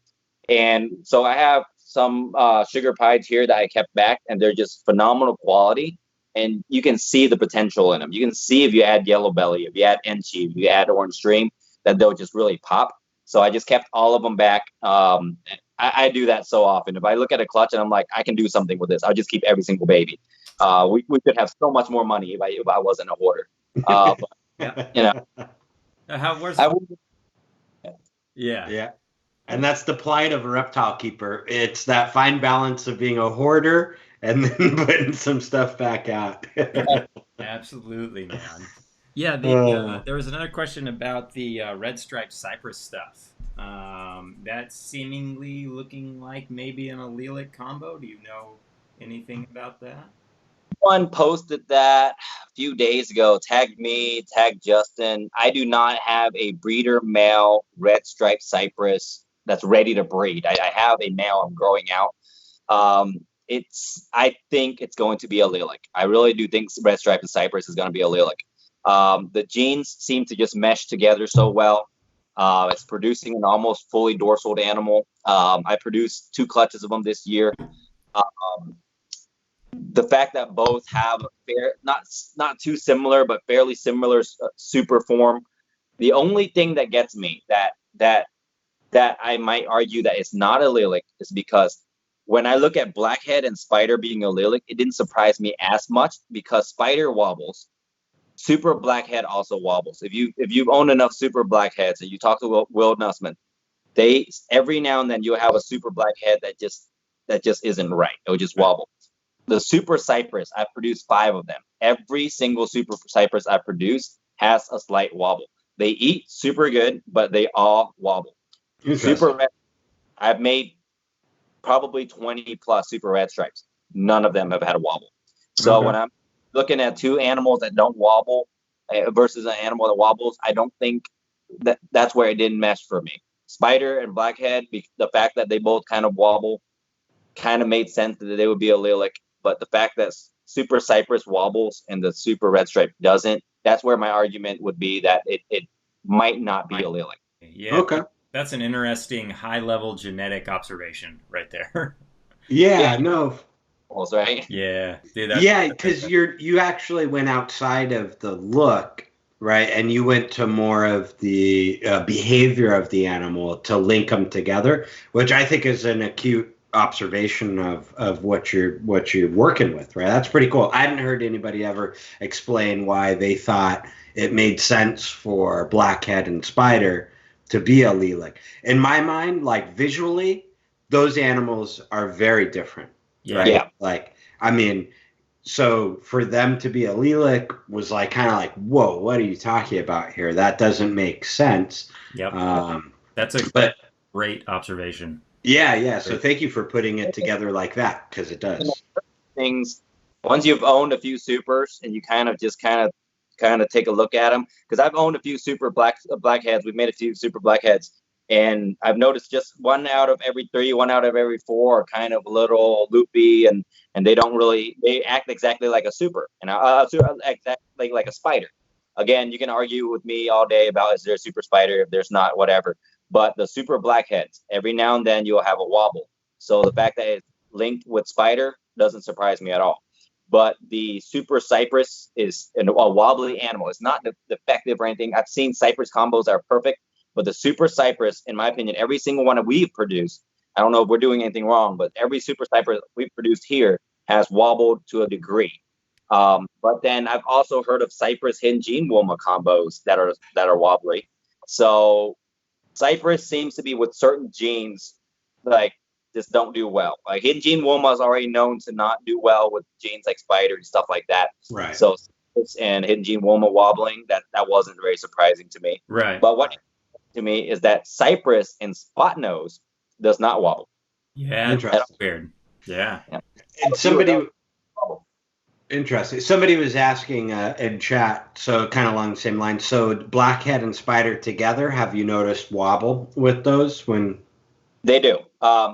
and so I have some sugar pies here that I kept back, and they're just phenomenal quality, and you can see the potential in them. You can see if you add yellow belly, if you add enchi, if you add orange stream, that they'll just really pop. So I just kept all of them back. I do that so often. If I look at a clutch and I'm like, I can do something with this, I'll just keep every single baby. We could have so much more money if I wasn't a hoarder. But, Yeah. Yeah. And that's the plight of a reptile keeper. It's that fine balance of being a hoarder and then putting some stuff back out. Absolutely, man. Yeah, there was another question about the red striped cypress stuff. That's seemingly looking like maybe an allelic combo. Do you know anything about that? One posted that a few days ago, tagged me, tagged Justin. I do not have a breeder male red striped cypress that's ready to breed. I have a male I'm growing out. I think it's going to be allelic. I really do think red striped cypress is going to be allelic. The genes seem to just mesh together so well. It's producing an almost fully dorsal animal. I produced 2 clutches of them this year. The fact that both have not too similar, but fairly similar super form. The only thing that gets me that I might argue that it's not allelic is because when I look at blackhead and spider being allelic, it didn't surprise me as much because spider wobbles. Super blackhead also wobbles. If you've owned enough super blackheads and you talk to Will Nussman, they every now and then you'll have a super blackhead that just isn't right. It'll just wobble. The super cypress, I've produced 5 of them. Every single super cypress I've produced has a slight wobble. They eat super good, but they all wobble. Super red, I've made probably 20 plus super red stripes. None of them have had a wobble. So when I'm looking at 2 animals that don't wobble versus an animal that wobbles, I don't think that's where it didn't mesh for me. Spider and blackhead, the fact that they both kind of wobble kind of made sense that they would be allelic, but the fact that super cypress wobbles and the super red stripe doesn't, that's where my argument would be that it might not be allelic. Yeah. Okay. That's an interesting high-level genetic observation right there. Yeah, no, animals, right? Yeah, dude. Yeah, because you actually went outside of the look, right? And you went to more of the behavior of the animal to link them together, which I think is an acute observation of what you're working with, right? That's pretty cool. I hadn't heard anybody ever explain why they thought it made sense for blackhead and spider to be a lilac. In my mind, like visually, those animals are very different. Yeah. Right? Yeah. Like, I mean, so for them to be a lilac was like kind of like, whoa, what are you talking about here? That doesn't make sense. Yep. That's a great observation. Yeah. So thank you for putting it together like that, because it does. Things once you've owned a few supers and you kind of take a look at them, because I've owned a few super blackheads. We've made a few super blackheads, and I've noticed just 1 out of every 3, 1 out of every 4 are kind of a little loopy, and they act exactly like a super, and exactly like a spider. Again, you can argue with me all day about, is there a super spider? If there's not, whatever. But the super blackheads, every now and then you'll have a wobble. So the fact that it's linked with spider doesn't surprise me at all. But the super cypress is a wobbly animal. It's not defective or anything. I've seen cypress combos that are perfect, but the super cypress, in my opinion, every single one that we've produced, I don't know if we're doing anything wrong, but every super cypress we've produced here has wobbled to a degree. But then I've also heard of cypress hidden gene Wilma combos that are wobbly. So cypress seems to be with certain genes, like, just don't do well. Like hidden gene Wilma is already known to not do well with genes like spider and stuff like that. Right. So and hidden gene Wilma wobbling, that wasn't very surprising to me. Right. But what to me is that cypress and spot nose does not wobble. Yeah, that's weird. Yeah. And interesting. Somebody was asking in chat, so kind of along the same line. So blackhead and spider together, have you noticed wobble with those when? They do.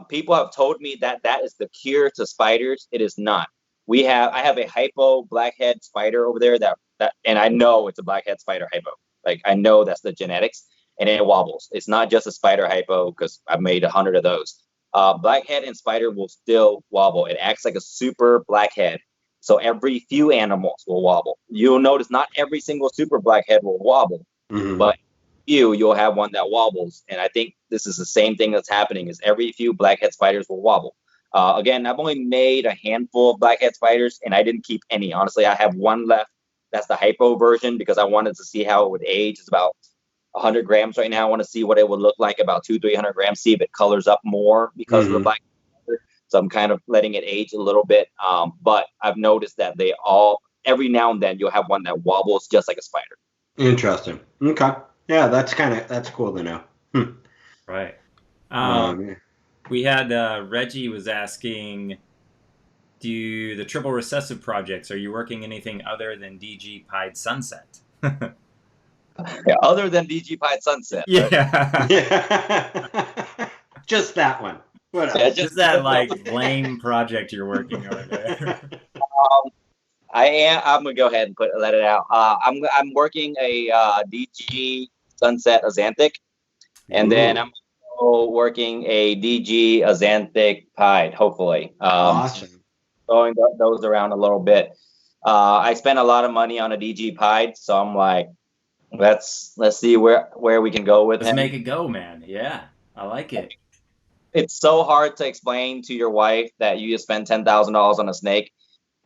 People have told me that is the cure to spiders. It is not. I have a hypo blackhead spider over there that and I know it's a blackhead spider hypo. Like I know that's the genetics, and it wobbles. It's not just a spider hypo, because I've made 100 of those. Blackhead and spider will still wobble. It acts like a super blackhead. So every few animals will wobble. You'll notice not every single super blackhead will wobble, but you'll have one that wobbles. And I think this is the same thing that's happening, is every few blackhead spiders will wobble. Again, I've only made a handful of blackhead spiders, and I didn't keep any. Honestly, I have one left. That's the hypo version, because I wanted to see how it would age. It's about 100 grams right now. I want to see what it would look like about 200-300 grams, see if it colors up more because of the black. So I'm kind of letting it age a little bit. But I've noticed that every now and then you'll have one that wobbles just like a spider. Interesting. Okay. Yeah, that's cool to know. Right. We had Reggie was asking, do the triple recessive projects, are you working anything other than DG Pied Sunset? Yeah, other than DG Pied Sunset. Yeah. Just that one. What else? Yeah, just that like lame project you're working on there. I'm gonna go ahead and let it out. I'm working a DG Sunset Azanthic, and then I'm also working a DG Azanthic Pied. Hopefully, awesome. Throwing those around a little bit. I spent a lot of money on a DG Pied, so I'm like, let's see where we can go with Let's him. make it go, man. Yeah, I like it. It's so hard to explain to your wife that you just spend $10,000 on a snake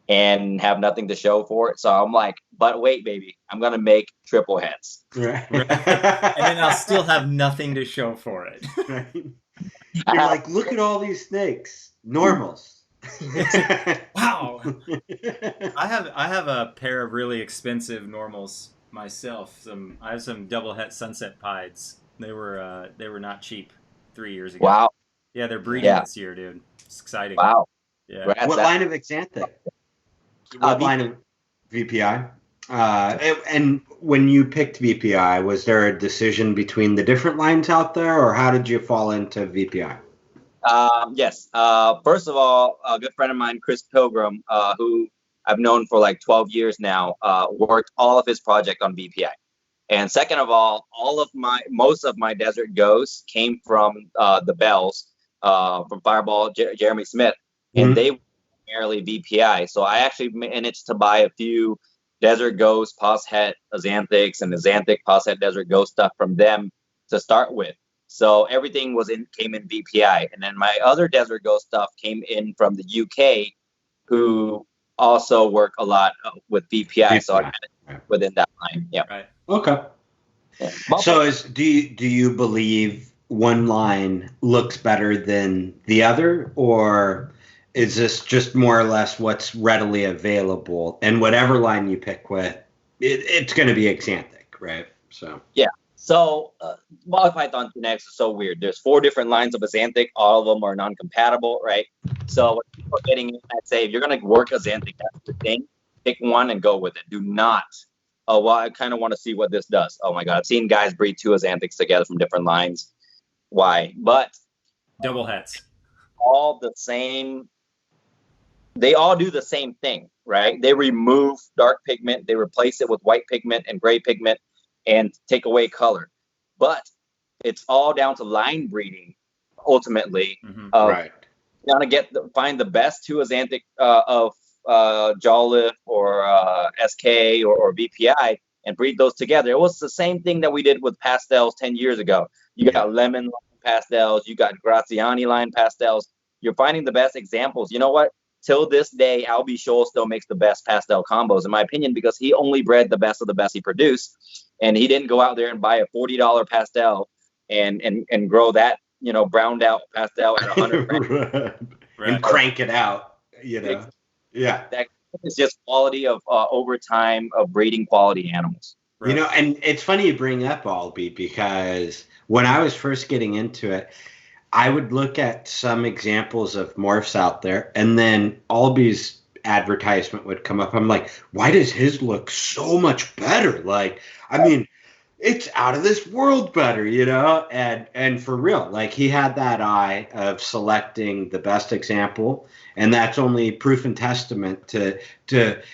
and have nothing to show for it. So I'm like, but wait, baby, I'm going to make triple heads. Right. And then I'll still have nothing to show for it. Right. You're like, look at all these snakes. Normals. Wow. I have a pair of really expensive normals myself. I have some double het sunset pieds. They were not cheap 3 years ago. Wow. Yeah, they're breeding this year, dude. It's exciting. Wow. Yeah. What line of Xanthic? What line of VPI? And when you picked VPI, was there a decision between the different lines out there, or how did you fall into VPI? Yes. First of all, a good friend of mine, Chris Pilgrim, who I've known for like 12 years now, worked all of his project on VPI. And second of all, most of my desert ghosts came from the Bells, from Fireball, Jeremy Smith, and they were primarily VPI. So I actually managed to buy a few Desert Ghost, Poshet, Azanthics, and Azanthic, Poshet, Desert Ghost stuff from them to start with. So everything came in VPI. And then my other Desert Ghost stuff came in from the UK, who also work a lot with VPI. So I kind of within that line. Yeah. Right. Okay. Yeah. So do you believe one line looks better than the other, or is this just more or less what's readily available? And whatever line you pick with, it's going to be Xanthic, right? So yeah. So Ball Python 2X is so weird. There's 4 different lines of Azanthic. All of them are non-compatible, right? So what people are getting in, I'd say if you're going to work Azanthic, that's the thing. Pick one and go with it. Do not. Oh, well, I kind of want to see what this does. Oh my God, I've seen guys breed 2 Azanthics together from different lines. Why? But double hats. All the same. They all do the same thing, right? They remove dark pigment, they replace it with white pigment and gray pigment, and take away color. But it's all down to line breeding, ultimately. Right. You want to find the best 2 Azanthic of Jolliffe or SK or VPI and breed those together. It was the same thing that we did with pastels 10 years ago. You got lemon line pastels, you got Graziani line pastels. You're finding the best examples. You know what? Till this day, Albie Scholl still makes the best pastel combos, in my opinion, because he only bred the best of the best he produced. And he didn't go out there and buy a $40 pastel and grow that, browned out pastel at 100 and crank it out, Yeah. That is just quality of over time of breeding quality animals. Right. And it's funny you bring up Albie, because when I was first getting into it, I would look at some examples of morphs out there, and then Albie's advertisement would come up. I'm like, why does his look so much better? Like, I mean, it's out of this world better, and for real, like, he had that eye of selecting the best example, and that's only proof and testament to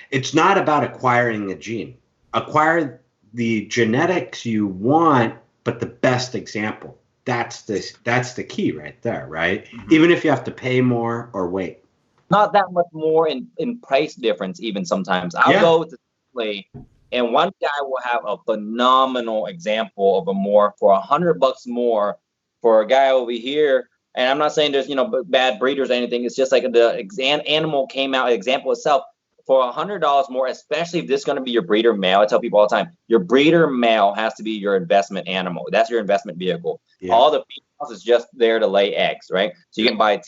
it's not about acquiring a gene. Acquire the genetics you want, but the best example. That's the key right there, right? Mm-hmm. Even if you have to pay more or wait. Not that much more in price difference, even sometimes. I'll go with the display, and one guy will have a phenomenal example of a morph for $100 more for a guy over here. And I'm not saying there's bad breeders or anything. It's just like the animal came out, example itself, for $100 more, especially if this is going to be your breeder male. I tell people all the time, your breeder male has to be your investment animal. That's your investment vehicle. Yeah. All the females is just there to lay eggs, right? So you can buy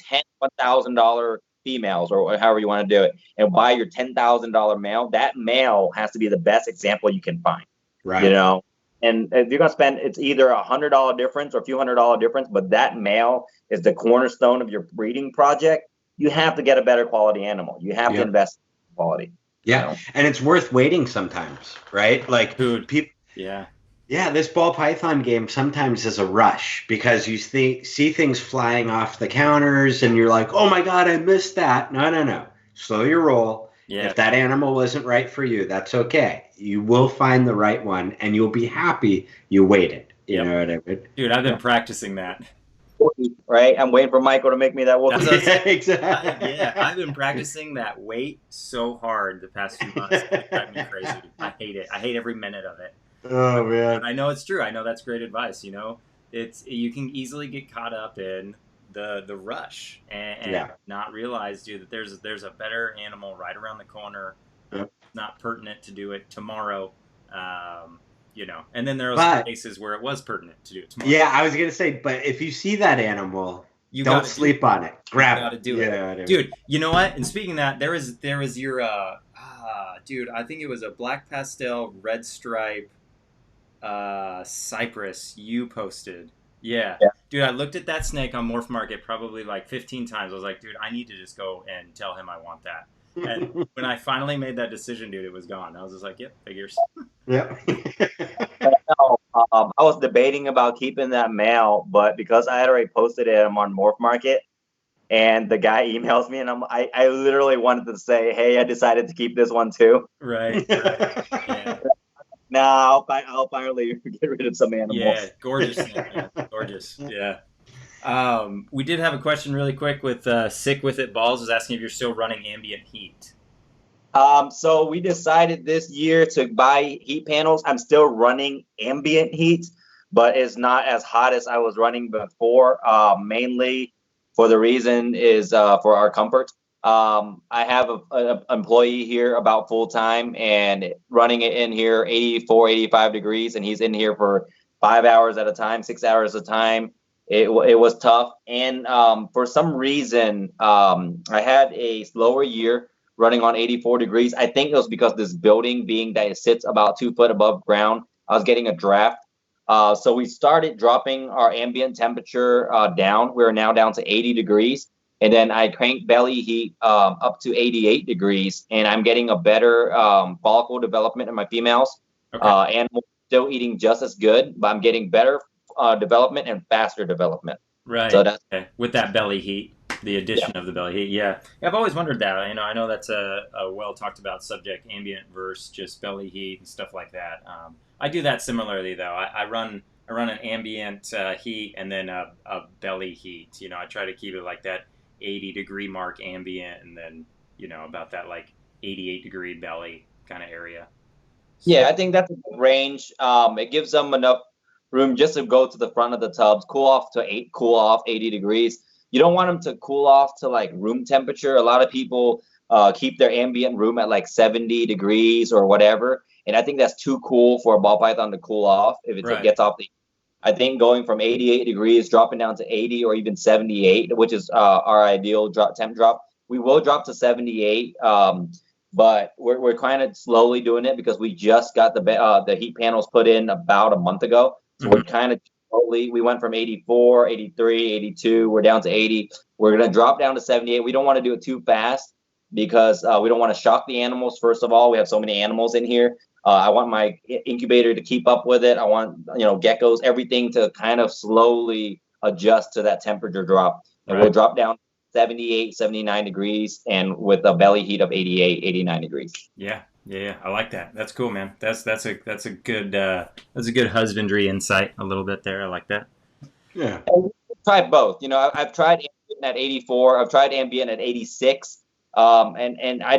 $1,000 females or however you want to do it and buy your $10,000 male. That male has to be the best example you can find, right? And if you're going to spend, it's either $100 difference or a few $100 difference, but that male is the cornerstone of your breeding project. You have to get a better quality animal. You have to invest in quality. Yeah. And it's worth waiting sometimes, right? Like, people. Yeah. Yeah, this ball python game sometimes is a rush because you see things flying off the counters and you're like, oh my God, I missed that. No. Slow your roll. Yeah. If that animal wasn't right for you, that's okay. You will find the right one and you'll be happy you waited. You know what I mean? Dude, I've been practicing that. Right? I'm waiting for Michael to make me that wolf. Exactly. I've been practicing that wait so hard the past few months. It's driving me crazy. I hate it. I hate every minute of it. Oh man! And I know it's true. I know that's great advice. It's you can easily get caught up in the rush and not realize, dude, that there's a better animal right around the corner. Not pertinent to do it tomorrow. And then there are cases where it was pertinent to do it tomorrow. Yeah, I was gonna say, but if you see that animal, you don't sleep on it. Grab it. You gotta do it, dude. You know what? And speaking of that, there was your dude. I think it was a black pastel red stripe. Cypress you posted. Yeah. Dude, I looked at that snake on Morph Market probably like 15 times. I was like, dude, I need to just go and tell him I want that. And when I finally made that decision, dude, it was gone. I was just like, yep, figures. Yeah. I was debating about keeping that male, but because I had already posted it on Morph Market and the guy emails me and I literally wanted to say, hey, I decided to keep this one too. Right. Yeah. Now I'll finally get rid of some animals. Yeah, gorgeous, man. Gorgeous. Yeah. We did have a question really quick with Sick With It Balls was asking if you're still running ambient heat. So we decided this year to buy heat panels. I'm still running ambient heat, but it's not as hot as I was running before. Mainly for the reason is for our comfort. I have an employee here about full time and running it in here 84, 85 degrees, and he's in here for 5 hours at a time, 6 hours at a time. It was tough, and for some reason, I had a slower year running on 84 degrees. I think it was because this building, being that it sits about 2 foot above ground, I was getting a draft. So we started dropping our ambient temperature down. We're now down to 80 degrees. And then I cranked belly heat up to 88 degrees. And I'm getting a better follicle development in my females. Okay. Animals still eating just as good, but I'm getting better development and faster development. Right. So that's okay. With that belly heat, the addition of the belly heat. Yeah. I've always wondered that. I know that's a well talked about subject, ambient versus just belly heat and stuff like that. I do that similarly though. I run an ambient heat and then a belly heat. I try to keep it like that 80 degree mark ambient, and then about that like 88 degree belly kind of area. So, Yeah, I think that's a good range. It gives them enough room just to go to the front of the tubs, cool off 80 degrees. You don't want them to cool off to like room temperature. A lot of people keep their ambient room at like 70 degrees or whatever, and I think that's too cool for a ball python to cool off if it gets off the. I think going from 88 degrees, dropping down to 80 or even 78, which is our ideal temp drop. We will drop to 78, but we're kind of slowly doing it because we just got the heat panels put in about a month ago. So we're kind of slowly. We went from 84, 83, 82. We're down to 80. We're going to drop down to 78. We don't want to do it too fast because we don't want to shock the animals. First of all, we have so many animals in here. I want my incubator to keep up with it. I want, geckos, everything to kind of slowly adjust to that temperature drop. And we'll drop down 78, 79 degrees and with a belly heat of 88, 89 degrees. Yeah. I like that. That's cool, man. That's a good husbandry insight a little bit there. I like that. Yeah. And we've tried both. I've tried ambient at 84. I've tried ambient at 86. And I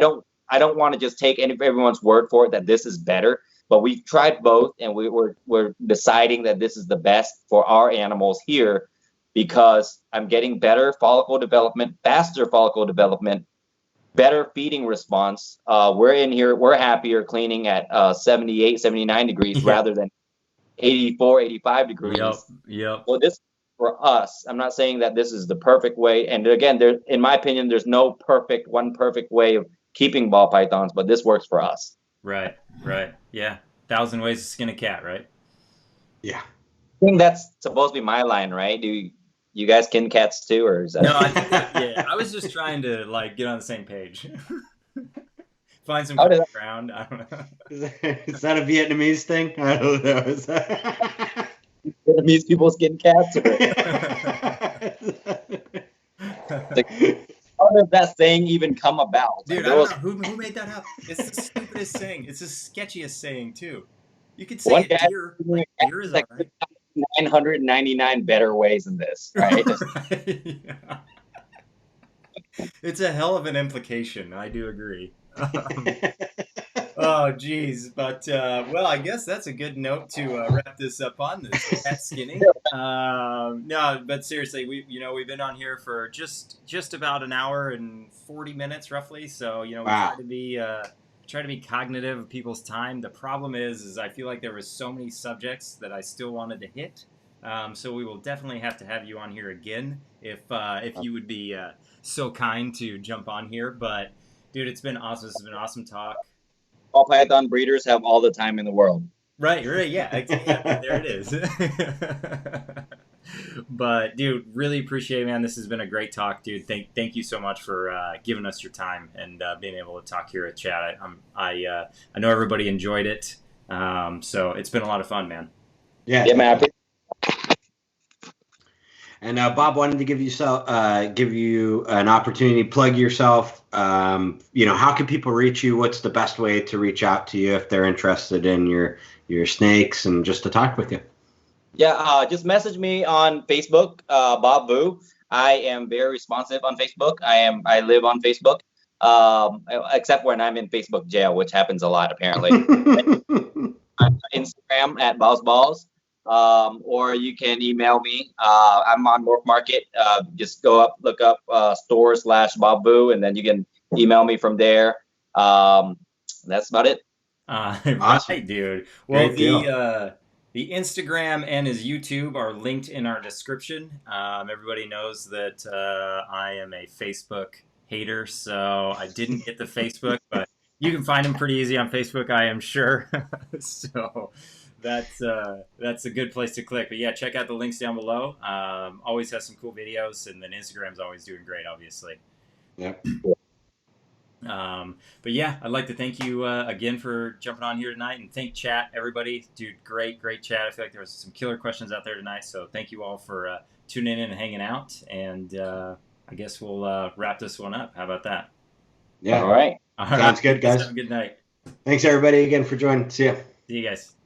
don't want to just take everyone's word for it that this is better, but we've tried both, and we're deciding that this is the best for our animals here because I'm getting better follicle development, faster follicle development, better feeding response. We're in here, we're happier cleaning at 78, 79 degrees rather than 84, 85 degrees. Yep. Well, this for us, I'm not saying that this is the perfect way. And again, in my opinion, there's no one perfect way of keeping ball pythons, but this works for us. Right. Yeah. 1,000 ways to skin a cat, right? Yeah. I think that's supposed to be my line, right? Do you guys skin cats too, or is that? No, I think yeah. I was just trying to get on the same page. Find some common ground. I don't know. Is that a Vietnamese thing? I don't know. Is that... Vietnamese people skin cats? How did that saying even come about? Dude, I don't know. Who made that up? It's the stupidest saying. It's the sketchiest saying, too. You could say deer. Deer is all right. 999 better ways than this, right? Yeah. It's a hell of an implication. I do agree. Oh, geez. But, well, I guess that's a good note to wrap this up on, this cat skinning. No, but seriously, we've been on here for just about an hour and 40 minutes, roughly. So, we try to be cognitive of people's time. The problem is I feel like there was so many subjects that I still wanted to hit. So we will definitely have to have you on here again if you would be so kind to jump on here. But, dude, it's been awesome. This has been an awesome talk. All python breeders have all the time in the world. Right, yeah, there it is. But, dude, really appreciate it, man. This has been a great talk, dude. Thank you so much for giving us your time and being able to talk here at chat. I know everybody enjoyed it, so it's been a lot of fun, man. Yeah, man. And Bob wanted to give you an opportunity to plug yourself. How can people reach you? What's the best way to reach out to you if they're interested in your snakes and just to talk with you? Yeah, just message me on Facebook, Bob Vu. I am very responsive on Facebook. I live on Facebook, except when I'm in Facebook jail, which happens a lot apparently. Instagram at BossBalls, or you can email me. I'm on Morph Market. Just look up store/Bob Vu, and then you can email me from there. That's about it. Awesome. Right, dude. Well, Great deal. the Instagram and his YouTube are linked in our description. Everybody knows that I am a Facebook hater, so I didn't get the Facebook, but you can find him pretty easy on Facebook, I am sure. So that's a good place to click. But yeah, check out the links down below. Always has some cool videos, and then Instagram's always doing great, obviously. Yep. But yeah, I'd like to thank you again for jumping on here tonight, and thank chat, everybody. Dude, great chat. I feel like there was some killer questions out there tonight, so thank you all for tuning in and hanging out, and I guess we'll wrap this one up. How about that? Yeah. All right. Sounds good, guys. Have a good night. Thanks, everybody, again for joining. See ya. See you guys.